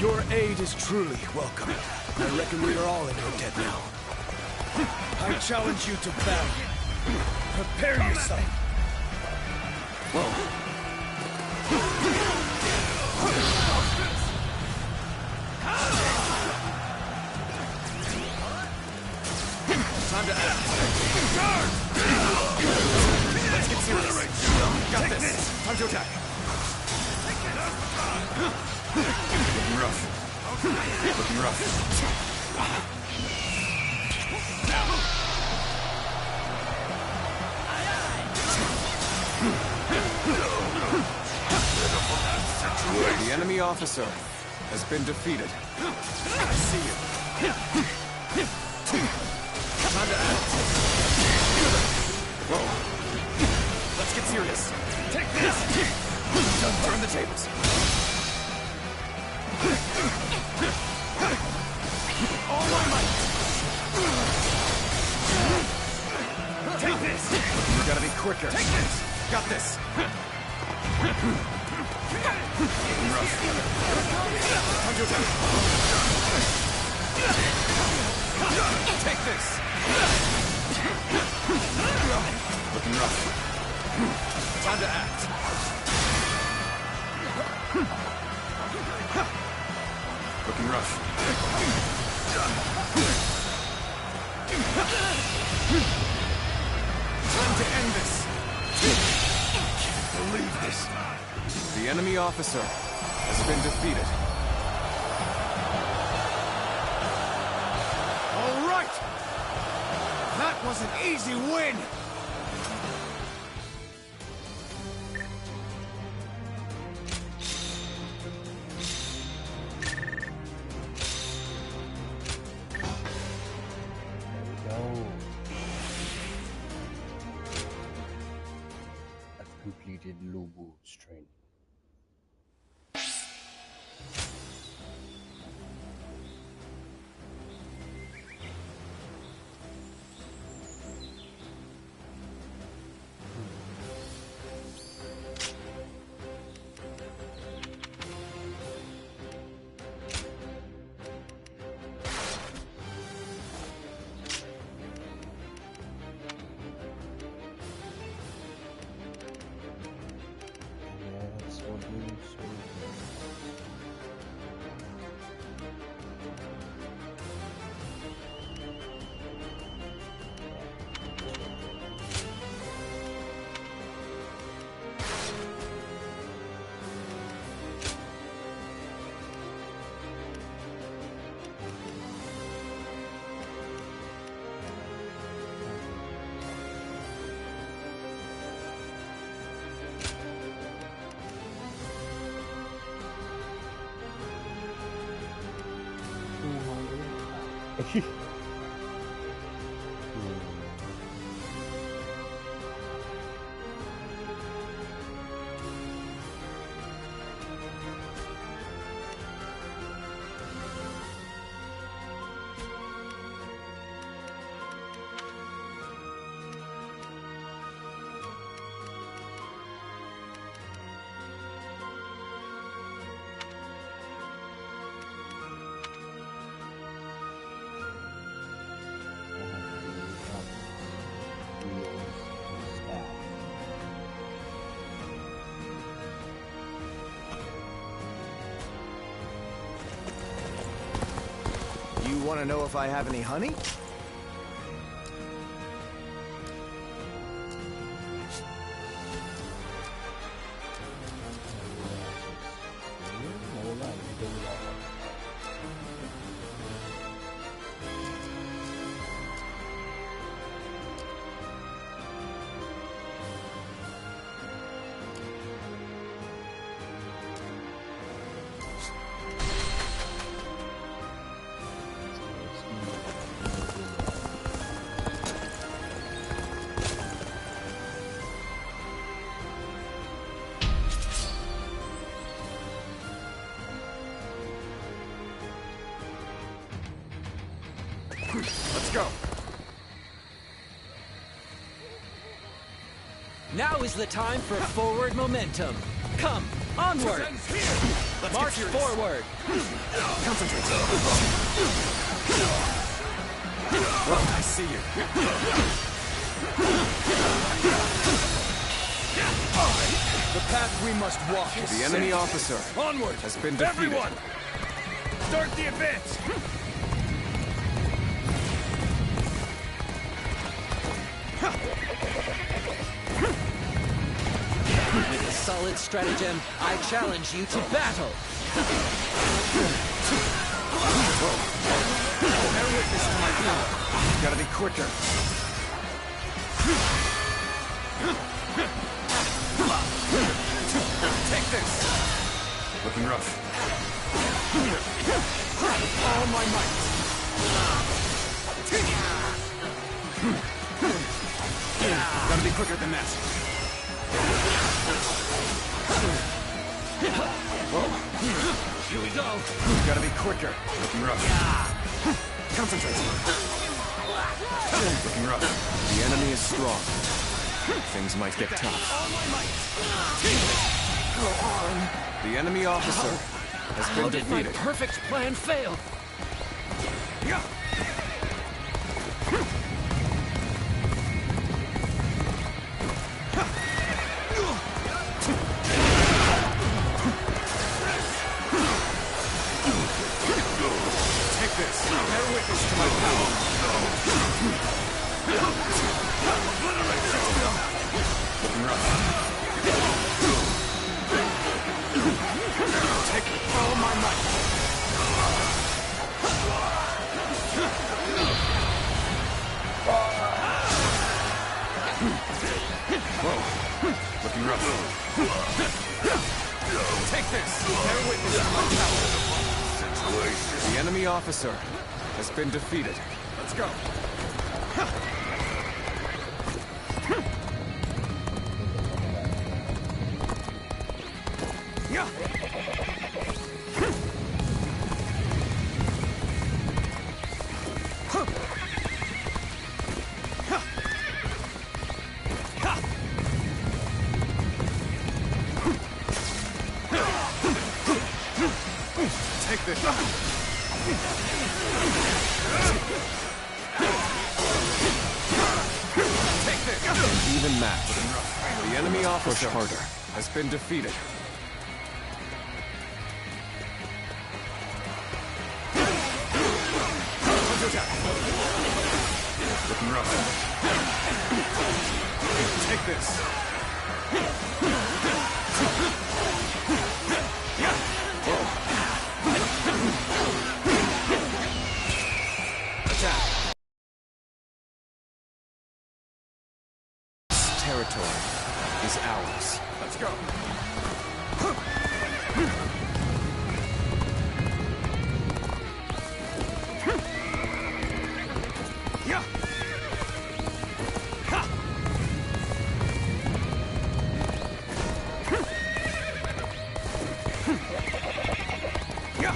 C: Your aid is truly welcome. I reckon we are all in your debt now. I challenge you to battle. Prepare yourself. Whoa. Time to act. Let's get serious. Got this. Time to attack. Looking rough. Looking rough.
K: The enemy officer has been defeated.
C: I see you. Time to act. Whoa. Let's get serious. Take this! Turn the tables. All my might! Take this! You gotta be quicker. Take this! Got this! Rough. Time to attack. Take this! Looking rough. Time to act. Looking rough. Time to end this. Can't believe this.
K: The enemy officer has been defeated.
C: All right! That was an easy win!
A: Completed Lubu's training.
C: You want to know if I have any honey? Let's go.
U: Now is the time for forward momentum. Come, onward! March forward!
C: Concentrate. I see you.
U: The path we must walk is
K: The enemy
U: set.
K: officer
T: Onward!
K: has been defeated.
T: Everyone! Start the advance!
U: With a solid stratagem, I challenge you to battle.
C: Bear witness to my power. Gotta be quicker. Take this.
N: Looking rough.
C: All my might. Gotta be quicker than that. Whoa.
U: Here we go.
C: Gotta be quicker.
N: Looking rough.
C: Concentrate.
N: Looking rough.
K: The enemy is strong. Things might get tough.
C: Go on.
K: The enemy officer has
U: How
K: been
U: did my
K: defeated.
U: perfect plan fail?
C: Yeah. Take this. Bear witness to my power.
N: Looking rough.
C: Take all my might.
N: Whoa. Looking rough.
C: Take this. Bear witness to my power.
K: The enemy officer has been defeated.
C: Let's go. Yeah. Take this. Take this.
K: Even match. The enemy officer has been defeated.
N: Looking rough.
C: Take this. Attack.
K: This territory is ours.
C: Let's go. Yeah. Ha. Yeah.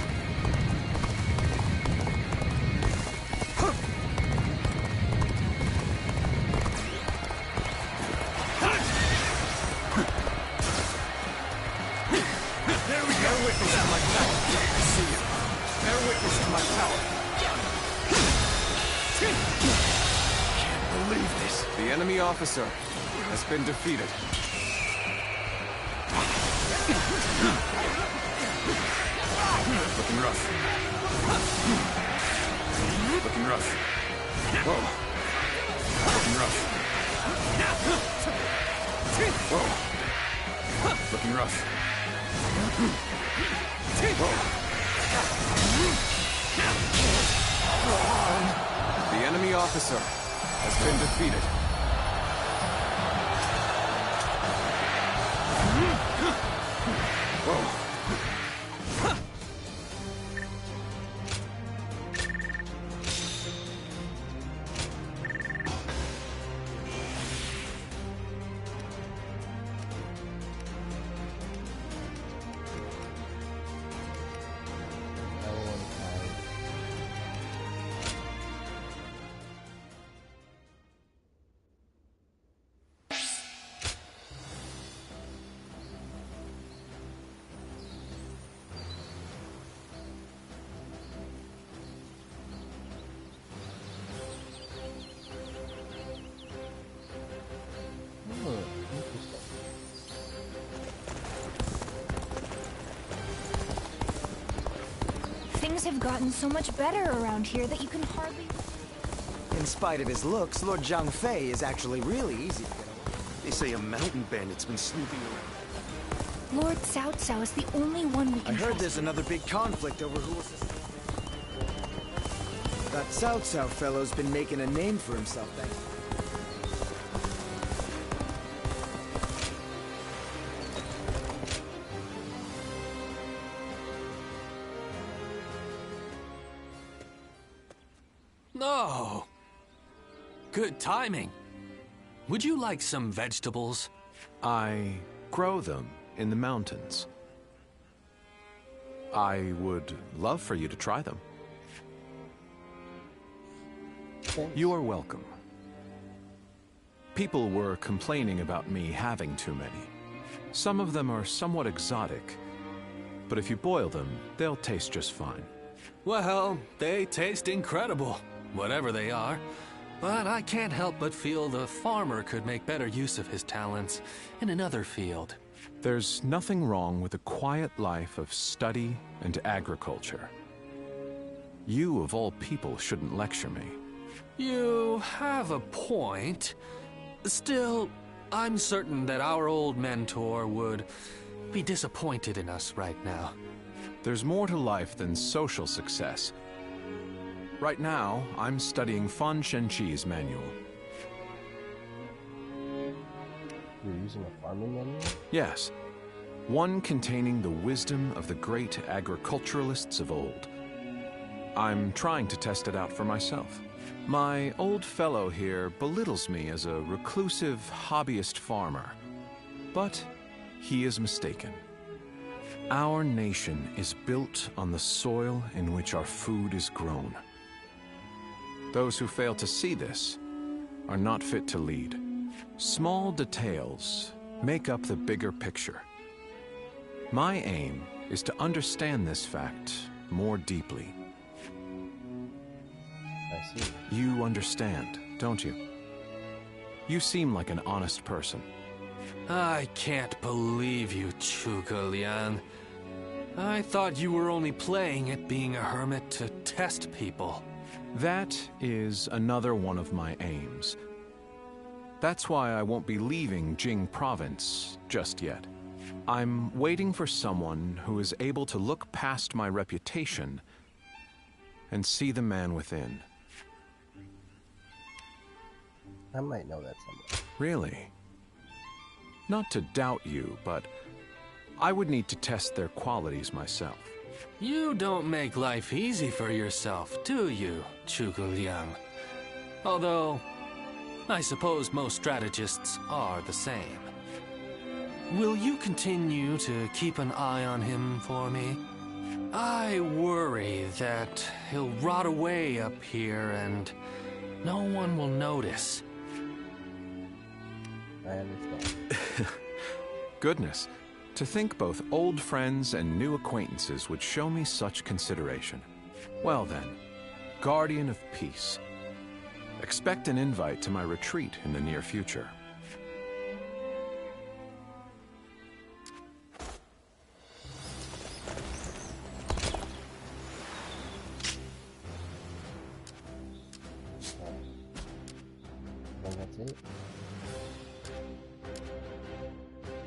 C: There we go. Bear witness to my power. I see you. Bear witness to my power. Can't believe this.
K: The enemy officer has been defeated.
N: Looking rough. Looking rough. Whoa. Looking rough. Whoa. Looking rough.
K: The enemy officer has been defeated.
N: Whoa.
D: Things have gotten so much better around here that you can hardly...
C: In spite of his looks, Lord Zhang Fei is actually really easy to get over.
L: They say a mountain bandit's been snooping around.
D: Lord Cao Cao is the only one we can
C: I heard
D: trust.
C: there's another big conflict over who will... That Cao Cao fellow's been making a name for himself, thanks.
B: No. Good timing. Would you like some vegetables?
K: I grow them in the mountains. I would love for you to try them.
A: Thanks.
K: You are welcome. People were complaining about me having too many. Some of them are somewhat exotic, but if you boil them, they'll taste just fine.
B: Well, they taste incredible, whatever they are. But I can't help but feel the farmer could make better use of his talents in another field.
K: There's nothing wrong with a quiet life of study and agriculture. You, of all people, shouldn't lecture me.
B: You have a point. Still, I'm certain that our old mentor would be disappointed in us right now.
K: There's more to life than social success. Right now, I'm studying Fan Shenqi's manual.
A: You're using a farming manual?
K: Yes, one containing the wisdom of the great agriculturalists of old. I'm trying to test it out for myself. My old fellow here belittles me as a reclusive hobbyist farmer, but he is mistaken. Our nation is built on the soil in which our food is grown. Those who fail to see this are not fit to lead. Small details make up the bigger picture. My aim is to understand this fact more deeply.
A: I see.
K: You understand, don't you? You seem like an honest person.
B: I can't believe you, Zhuge Liang. I thought you were only playing at being a hermit to test people.
K: That is another one of my aims. That's why I won't be leaving Jing Province just yet. I'm waiting for someone who is able to look past my reputation and see the man within.
A: I might know that someone.
K: Really? Not to doubt you, but I would need to test their qualities myself.
B: You don't make life easy for yourself, do you, Zhuge Liang? Although, I suppose most strategists are the same. Will you continue to keep an eye on him for me? I worry that he'll rot away up here and no one will notice.
A: I understand.
K: Goodness, to think both old friends and new acquaintances would show me such consideration. Well then, Guardian of Peace. Expect an invite to my retreat in the near future.
A: And that's it.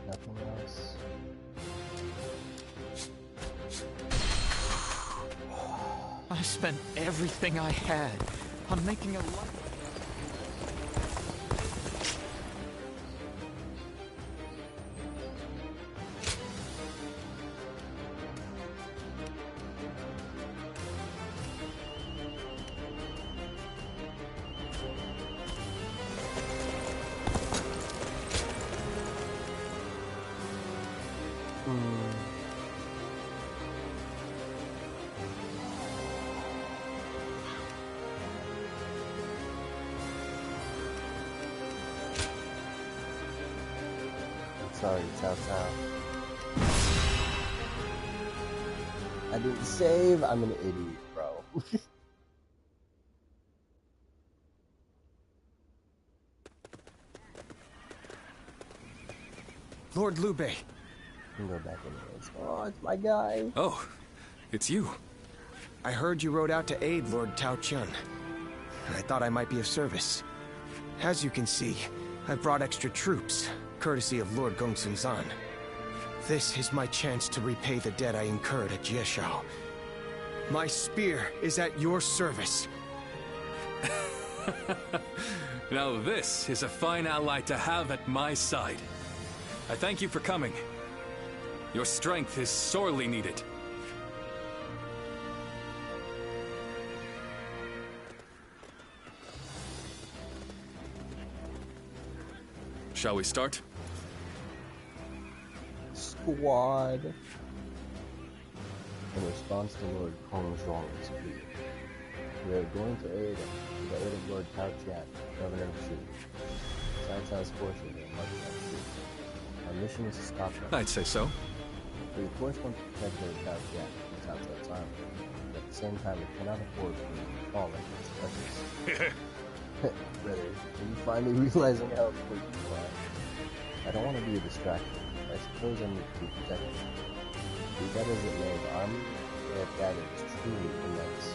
A: Nothing else.
C: I spent everything I had on making a life.
A: Sorry, Cao Cao. I didn't save. I'm an idiot, bro.
C: Lord Liu Bei.
A: Can go back anyways. Oh, it's my guy.
N: Oh, it's you.
C: I heard you rode out to aid Lord Tao Chun. I thought I might be of service. As you can see, I've brought extra troops, courtesy of Lord Gongsun Zan. This is my chance to repay the debt I incurred at Jieshao. My spear is at your service.
N: Now this is a fine ally to have at my side. I thank you for coming. Your strength is sorely needed. Shall we start?
A: Squad. In response to Lord Kong Zhuang's plea, we are going to aid the aid of Lord Tao Qian, Governor of Shu. Cao Cao's forces are marching on Shu. Our mission is to stop them.
N: I'd say so.
A: We of course want to protect Lord Tao Qian and Cao Cao's army, but at the same time we cannot afford to fall into its clutches. Brother, are you finally realizing how important you are? I don't want to be a distraction. I suppose I need to be protected. Be that as it may, the army they have gathered is truly immense.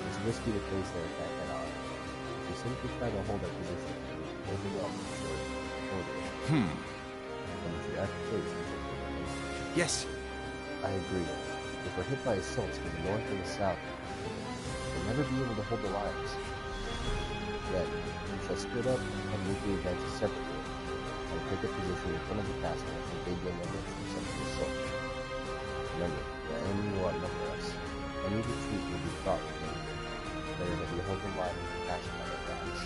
A: It's risky to face their attack head on. If we simply try to hold our position, we will be overwhelmed in short order. And if we act first,
C: yes,
A: I agree. If we're hit by assaults from the north or the south, we'll never be able to hold the lines. Then, we shall split up and meet the advances separately, and take a position in front of the castle and big game against them sent to assault. Remember, the enemy will outnumber us. Any retreat will be fraught with danger. Better that we hold the line and capture our advance.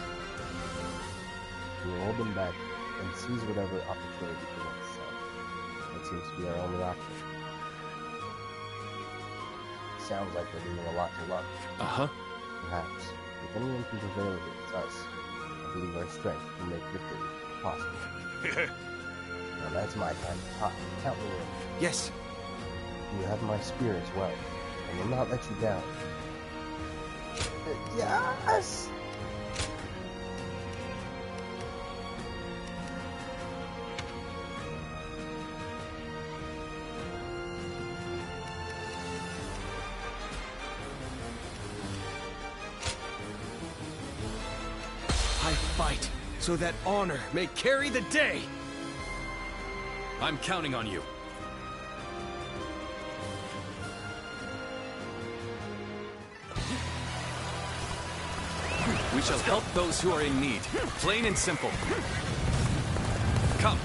A: We will hold them back and seize whatever opportunity presents itself. That seems to be our only option. Sounds like we're leaving a lot to luck. Perhaps. If anyone can prevail against us, I believe our strength will make victory possible. Now that's my time to talk. Count me in.
C: Yes.
A: You have my spear as well, and will not let you down. Yes!
C: I fight so that honor may carry the day.
N: I'm counting on you. We shall help those who are in need, plain and simple. Come,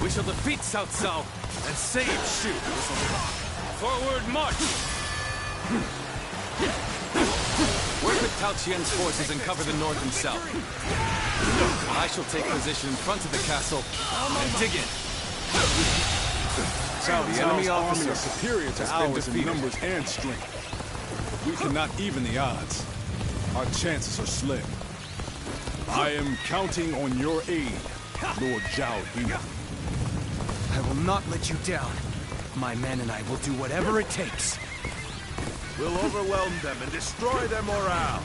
N: we shall defeat Cao Cao and save Shu. Forward march! Work with Tao Qian's forces and cover the north and south. I shall take position in front of the castle and dig in.
F: The enemy army is superior to ours in numbers and strength. We cannot even the odds. Our chances are slim. I am counting on your aid, Lord Zhao Yun.
C: I will not let you down. My men and I will do whatever it takes.
O: We'll overwhelm them and destroy their morale.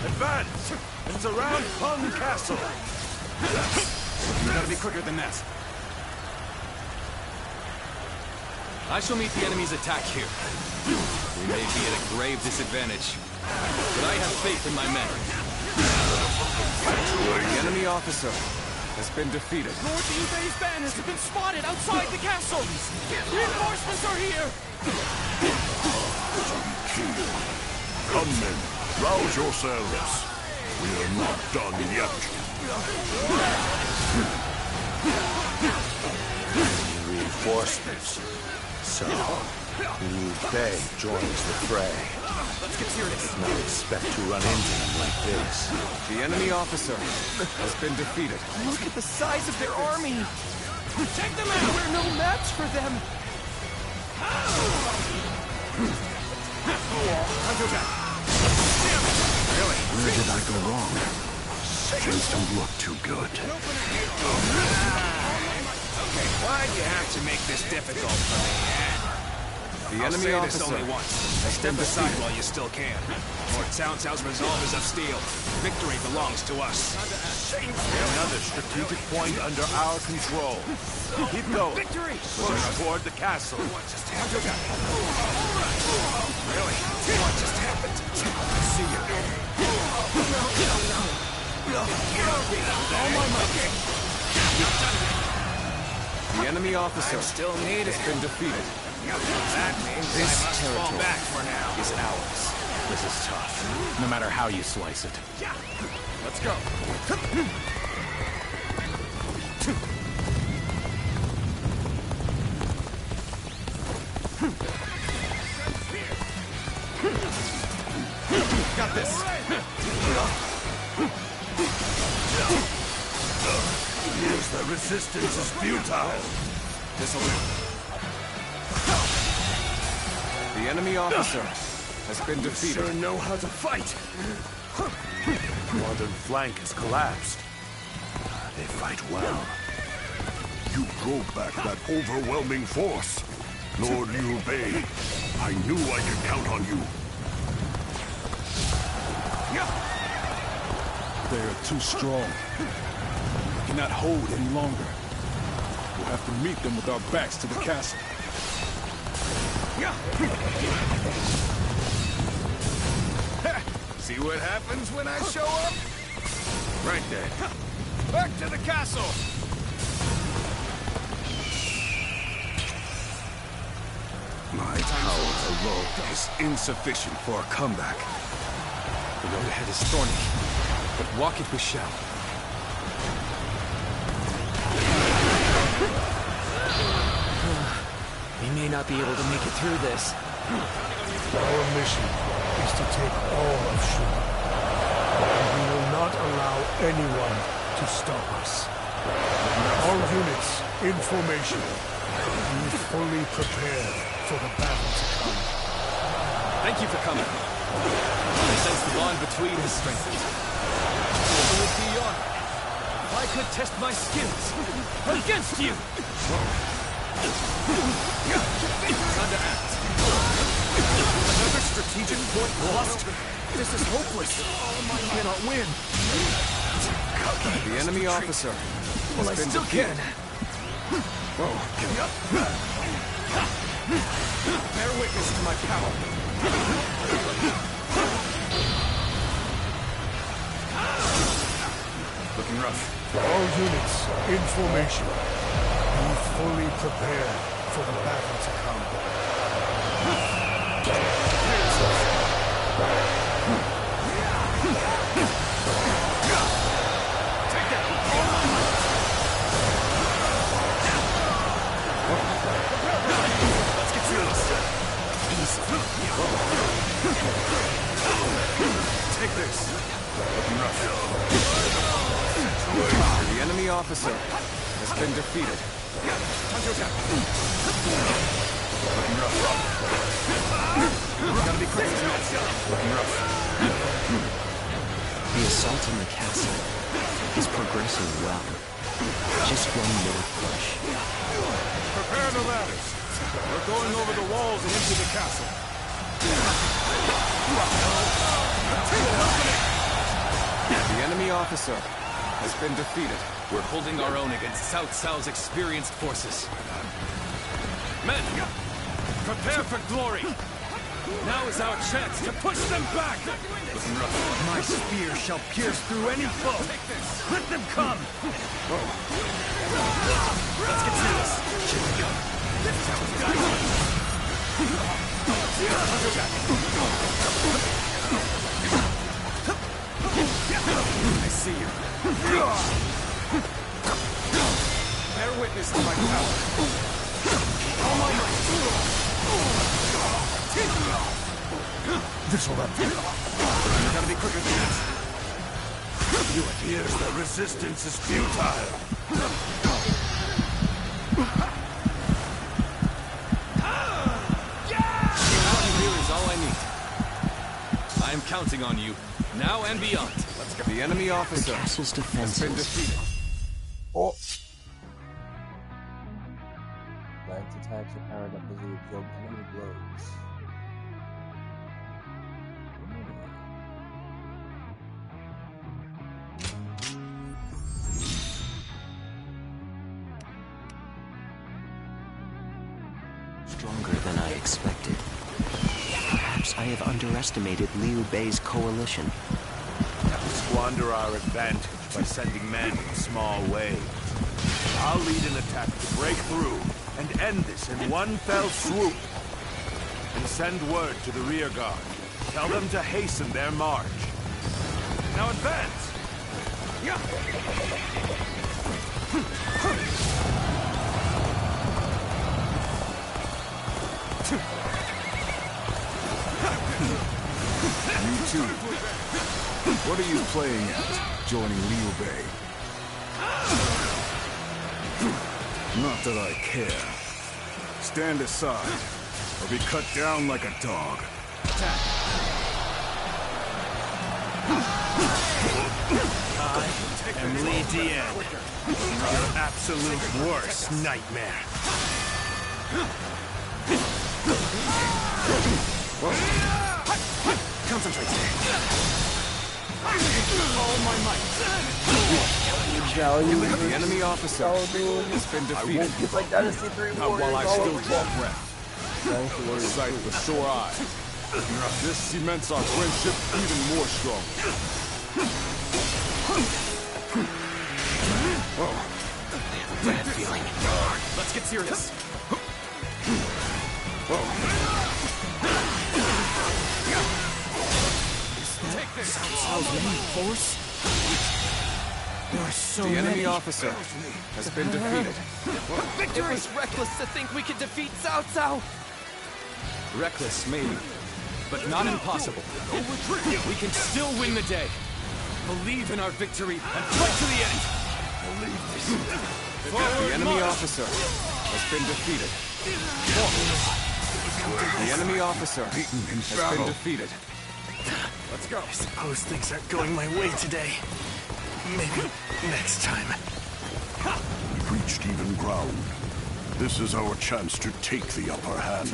O: Advance and surround Peng Castle.
F: You gotta be quicker than that.
N: I shall meet the enemy's attack here. We may be at a grave disadvantage, but I have faith in my men.
K: The enemy officer has been defeated.
U: Lord Yubei's banners have been spotted outside the castle! Reinforcements are here!
O: Come men, rouse yourselves. We are not done yet.
G: Reinforcements. So, Liu Bei joins the fray.
C: Let's get serious.
G: Did not expect to run into him like this.
K: The enemy officer has been defeated.
U: Look at the size of their army! Take them out! We're no match for them!
G: Really? Where did I go wrong? Things don't look too good.
T: Okay, why'd you have to make this difficult for me,
K: The
T: I'll
K: enemy
T: say
K: officer
T: this only once. Step aside while you still can. Lord Cao Cao's resolve is of steel. Victory belongs to us.
O: Another strategic point under our control. Keep going.
U: Victory!
O: Push toward the castle.
U: What just happened? Really? What just happened? I see you.
K: All my might. The enemy officer
U: still needed.
K: has been defeated.
U: That means
K: This
U: I must fall
K: territory
U: back for now.
K: is ours. This is tough, no matter how you slice it.
U: Let's go.
O: Got this. Here's the resistance is futile.
K: This'll do. The enemy officer has been defeated.
O: Sure know how to fight. Northern flank has collapsed. They fight well. You drove back that overwhelming force. Lord Liu Bei, I knew I could count on you.
F: They are too strong. We cannot hold any longer. We'll have to meet them with our backs to the castle.
T: See what happens when I show up? Right there. Back to the castle!
O: My power alone is insufficient for a comeback.
N: The road ahead is thorny, but walk it we shall.
U: We may not be able to make it through this.
E: Our mission is to take all of Shu. And we will not allow anyone to stop us. All units in formation. Be fully prepared for the battle to come.
N: Thank you for coming. I sense the bond between has strengthened. It would be honor if I could test my skills against you. Time to act.
T: Another strategic point lost. This is hopeless. I cannot win.
K: The enemy officer
U: Well, I
K: has been
U: still
K: defeated.
U: can. Bear witness to my power.
N: Looking rough.
E: All units in formation. Be fully prepared for the battle to come.
U: Let's get through this. Easy.
K: Take this. Looking rough. The enemy officer has been defeated.
U: Time to attack.
K: Looking rough. Gotta be quick. Looking rough.
R: The assault on the castle is progressing well. Just one more push.
T: Prepare the ladders. We're going over the walls and into the castle.
K: The enemy officer has been defeated.
N: We're holding our own against Cao Cao's experienced forces. Men, prepare for glory. Now is our chance to push them back. Looking rough.
U: My spear shall pierce through any foe. Let them come. Let's get through this. I see you. Bear witness to my power. All my might.
E: This'll have to.
U: You gotta be quicker than this.
O: It appears the resistance is futile.
N: Here is all I need. I am counting on you, now and beyond.
K: Let's go. The enemy officer
R: The castle's
K: has
R: defenses
K: been defeated.
A: Oh. Lance attacks are powered up as you absorb enemy blows.
R: stronger than I expected. Perhaps I have underestimated Liu Bei's coalition.
O: Squander our advantage by sending men in small waves. I'll lead an attack to break through and end this in one fell swoop. And send word to the rear guard. Tell them to hasten their march. Now advance! Yeah.
F: You too. What are you playing at, joining Liu Bei? Not that I care. Stand aside, or be cut down like a dog.
E: I am Li Dian, your absolute worst nightmare.
C: Concentrate. All my might.
K: The enemy officer has been defeated.
A: It's like Dynasty 3
F: Not
A: Warriors
F: while I
A: all
F: still
A: over
F: draw
A: again.
F: breath. Sight with sore eye. This cements our friendship even more strong.
C: Bad feeling. Let's get serious. Take this. How's many force? There are so
K: The
C: many.
K: enemy officer has been defeated.
C: Victory! It was reckless to think we could defeat Cao Cao.
N: Reckless, maybe, but not impossible. We can still win the day. Believe in our victory and fight to the end.
K: The enemy officer has been defeated. The enemy officer has been defeated.
E: Let's go. I suppose things aren't going my way today. Maybe next time.
G: We've reached even ground. This is our chance to take the upper hand.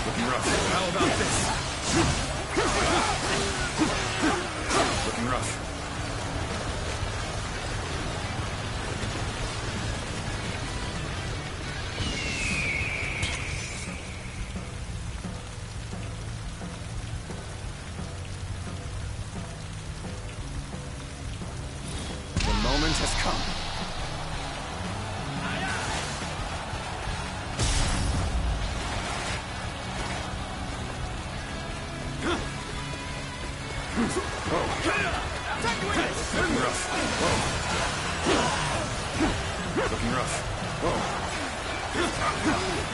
N: Looking rough. How about this? Looking rough.
K: The moment has come.
N: Looking rough. Looking rough.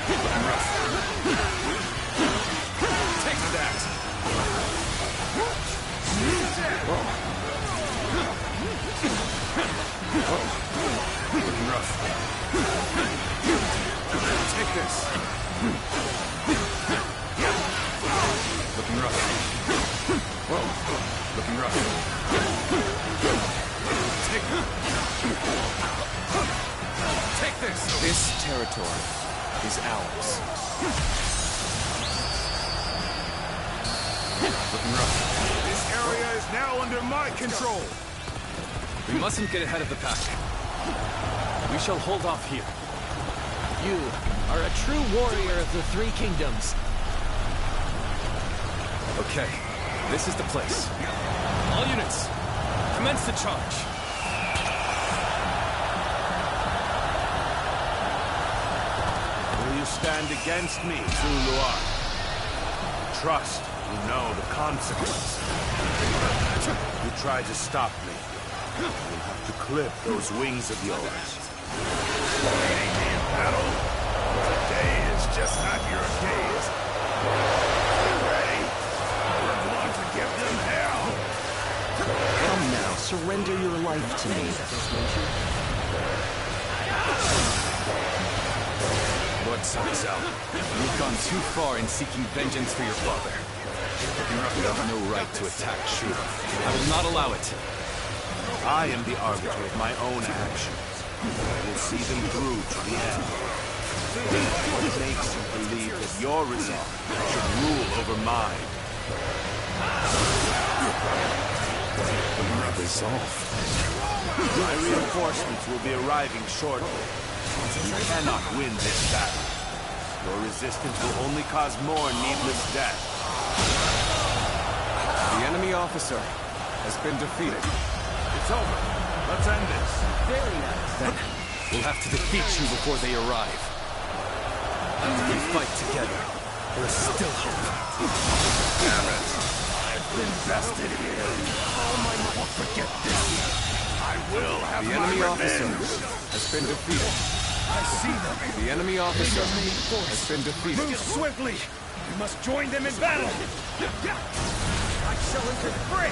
N: Looking rough. Take that. Looking rough. Take this. Looking rough. Looking rough. Take this!
K: This territory is ours.
N: Looking rough.
E: This area is now under my control.
N: We mustn't get ahead of the pack. We shall hold off here.
U: You are a true warrior of the Three Kingdoms.
N: Okay, this is the place. All units, commence the charge.
O: Will you stand against me, Zuluar? Trust you know the consequences. You try to stop me. You'll have to clip those wings of yours.
E: Battle. Today is just not your days. Ready? We're going to give them hell.
R: Come now, surrender your life to me.
N: Lord Cao Cao, you've gone too far in seeking vengeance for your father. You have no right to attack Shu. I will not allow it.
O: I am the arbiter of my own actions. I will see them through to the end. What makes you believe that your resolve should rule over mine?
F: My resolve.
O: My reinforcements will be arriving shortly. You cannot win this battle. Your resistance will only cause more needless death.
K: The enemy officer has been defeated.
O: It's over. Let's end this.
U: Very nice.
N: Then, we'll have to defeat you before they arrive. After we fight together, there's still hope.
O: Damn it. I've been bested here. I won't forget this. I will have
K: the
O: my
K: enemy
O: revenge.
K: officer has been defeated.
O: I see them.
K: The enemy officer has been defeated.
T: Move swiftly! We must join them in battle! I shall enter the fray!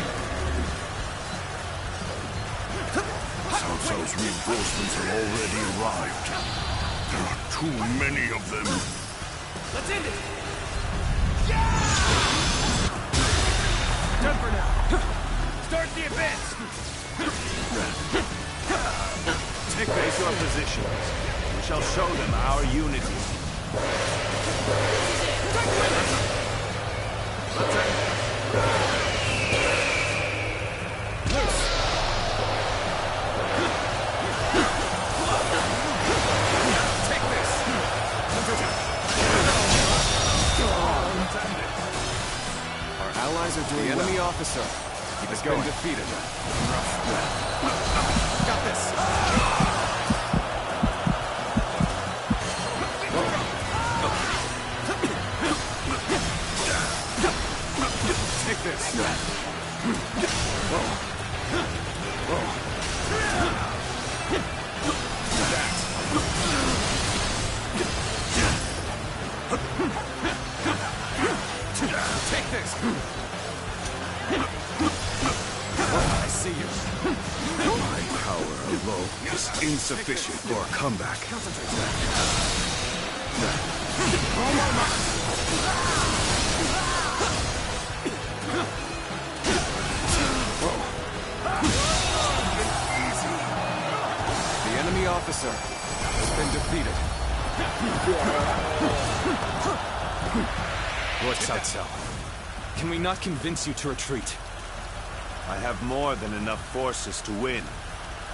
E: Cao Cao's reinforcements have already arrived. There are too many of them.
U: Let's end it!
T: Done for now! Start the advance!
O: Take your positions. We shall show them our unity. Let's end.
T: Take this!
K: Our allies are doing the enemy officer has been defeated.
T: Got this!
F: Take this.
T: Take this!
F: I see you. My power alone is insufficient for a comeback.
K: The enemy officer has been defeated.
N: Lord Cao Cao, can we not convince you to retreat?
O: I have more than enough forces to win.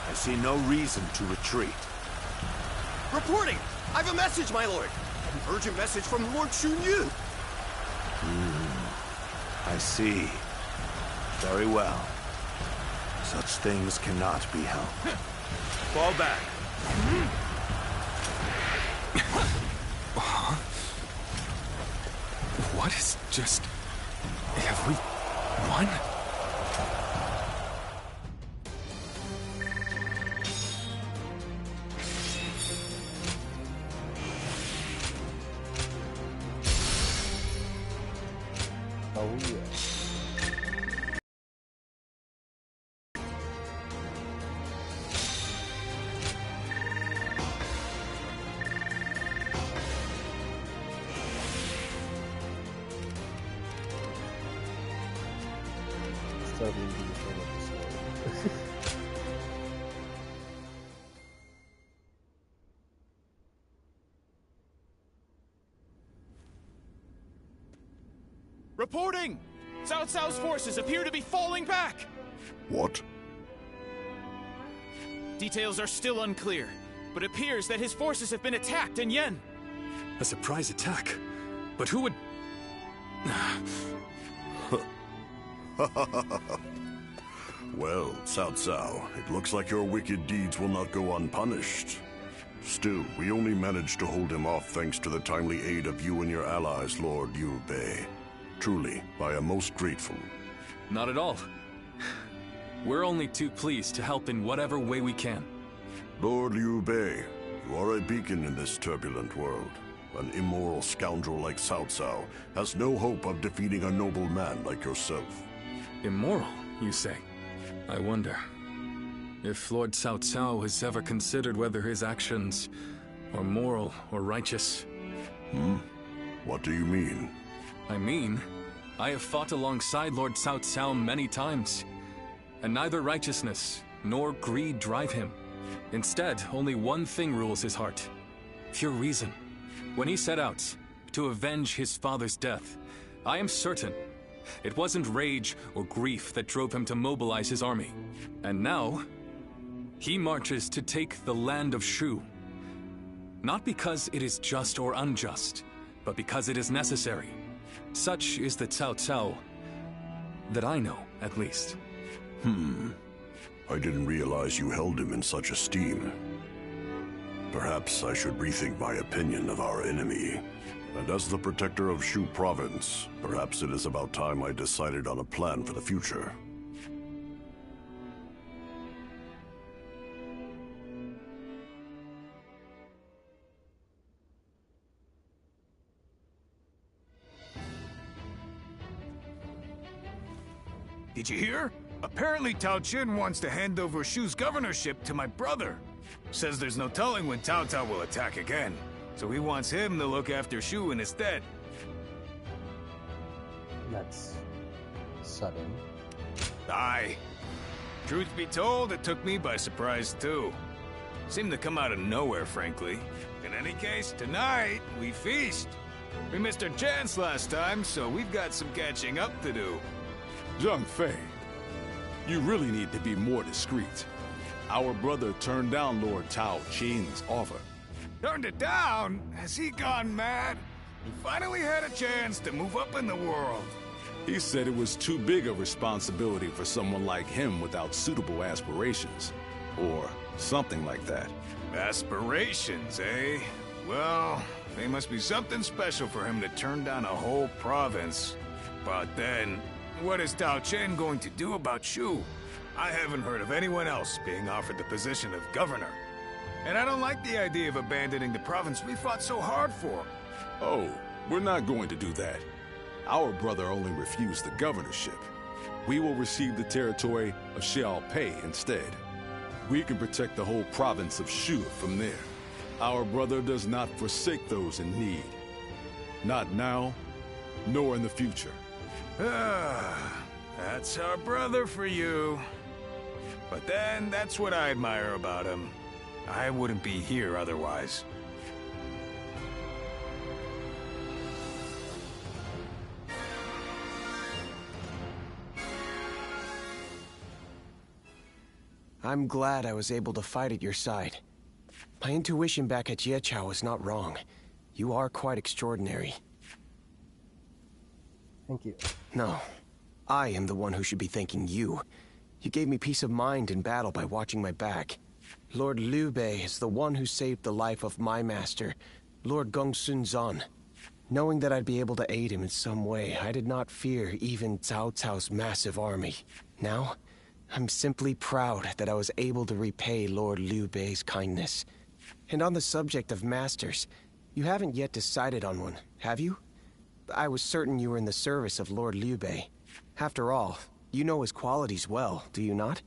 O: I see no reason to retreat.
C: Reporting! I've a message, my lord! An urgent message from Lord Xunyu!
O: I see. Very well. Such things cannot be helped. Fall back.
N: What is just... Have we won?
A: Oh yeah. Still the individual episode.
T: Reporting! Cao Cao's forces appear to be falling back!
E: What?
T: Details are still unclear, but it appears that his forces have been attacked in Yen.
N: A surprise attack? But who would...
E: Well, Cao Cao, it looks like your wicked deeds will not go unpunished. Still, we only managed to hold him off thanks to the timely aid of you and your allies, Lord Liu Bei. Truly, I am most grateful.
N: Not at all. We're only too pleased to help in whatever way we can.
E: Lord Liu Bei, you are a beacon in this turbulent world. An immoral scoundrel like Cao Cao has no hope of defeating a noble man like yourself.
N: Immoral, you say? I wonder if Lord Cao Cao has ever considered whether his actions are moral or righteous.
E: What do you mean?
N: I mean, I have fought alongside Lord Cao Cao many times, and neither righteousness nor greed drive him. Instead, only one thing rules his heart: pure reason. When he set out to avenge his father's death, I am certain it wasn't rage or grief that drove him to mobilize his army. And now, he marches to take the land of Shu. Not because it is just or unjust, but because it is necessary. Such is the Cao Cao that I know, at least.
J: I didn't realize you held him in such esteem. Perhaps I should rethink my opinion of our enemy. And as the protector of Shu province, perhaps it is about time I decided on a plan for the future.
T: Did you hear? Apparently Tao Qin wants to hand over Shu's governorship to my brother. Says there's no telling when Cao Cao will attack again. So he wants him to look after Shu in his stead.
A: That's sudden.
T: Aye. Truth be told, it took me by surprise too. Seemed to come out of nowhere, frankly. In any case, tonight, we feast. We missed our chance last time, so we've got some catching up to do.
F: Zhang Fei, you really need to be more discreet. Our brother turned down Lord Tao Qin's offer.
T: Turned it down? Has he gone mad? He finally had a chance to move up in the world.
F: He said it was too big a responsibility for someone like him without suitable aspirations. Or something like that.
T: Aspirations, eh? Well, they must be something special for him to turn down a whole province. But then, what is Tao Chen going to do about Shu? I haven't heard of anyone else being offered the position of governor. And I don't like the idea of abandoning the province we fought so hard for.
F: Oh, we're not going to do that. Our brother only refused the governorship. We will receive the territory of Xiaopei instead. We can protect the whole province of Shu from there. Our brother does not forsake those in need. Not now, nor in the future.
T: That's our brother for you. But then, that's what I admire about him. I wouldn't be here otherwise.
C: I'm glad I was able to fight at your side. My intuition back at Yeqiao was not wrong. You are quite extraordinary.
A: Thank you.
C: No, I am the one who should be thanking you. You gave me peace of mind in battle by watching my back. Lord Liu Bei is the one who saved the life of my master, Lord Gongsun Zan. Knowing that I'd be able to aid him in some way, I did not fear even Cao Cao's massive army. Now, I'm simply proud that I was able to repay Lord Liu Bei's kindness. And on the subject of masters, you haven't yet decided on one, have you? I was certain you were in the service of Lord Liu Bei. After all, you know his qualities well, do you not?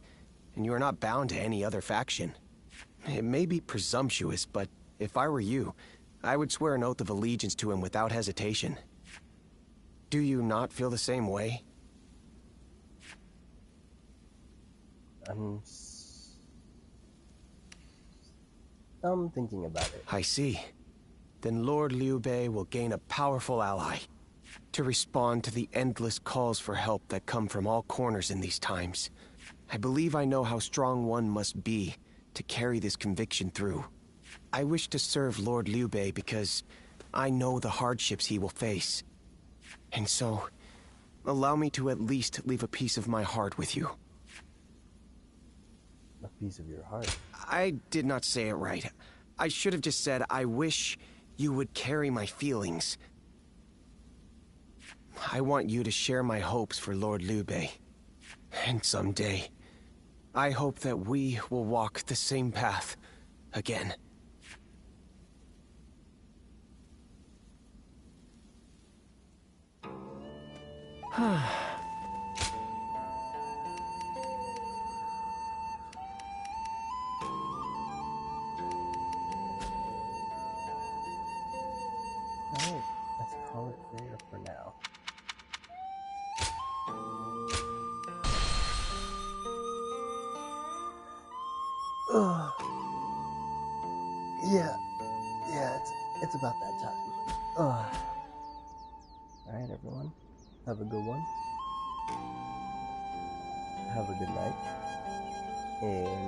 C: And you are not bound to any other faction. It may be presumptuous, but if I were you, I would swear an oath of allegiance to him without hesitation. Do you not feel the same way?
A: I'm thinking about it.
C: I see. Then Lord Liu Bei will gain a powerful ally to respond to the endless calls for help that come from all corners in these times. I believe I know how strong one must be to carry this conviction through. I wish to serve Lord Liu Bei because I know the hardships he will face. And so, allow me to at least leave a piece of my heart with you.
A: A piece of your heart?
C: I did not say it right. I should have just said, I wish you would carry my feelings. I want you to share my hopes for Lord Liu Bei. And someday, I hope that we will walk the same path again.
A: Alright, let's call it there for now. it's about that time. Alright, everyone. Have a good one. Have a good night. And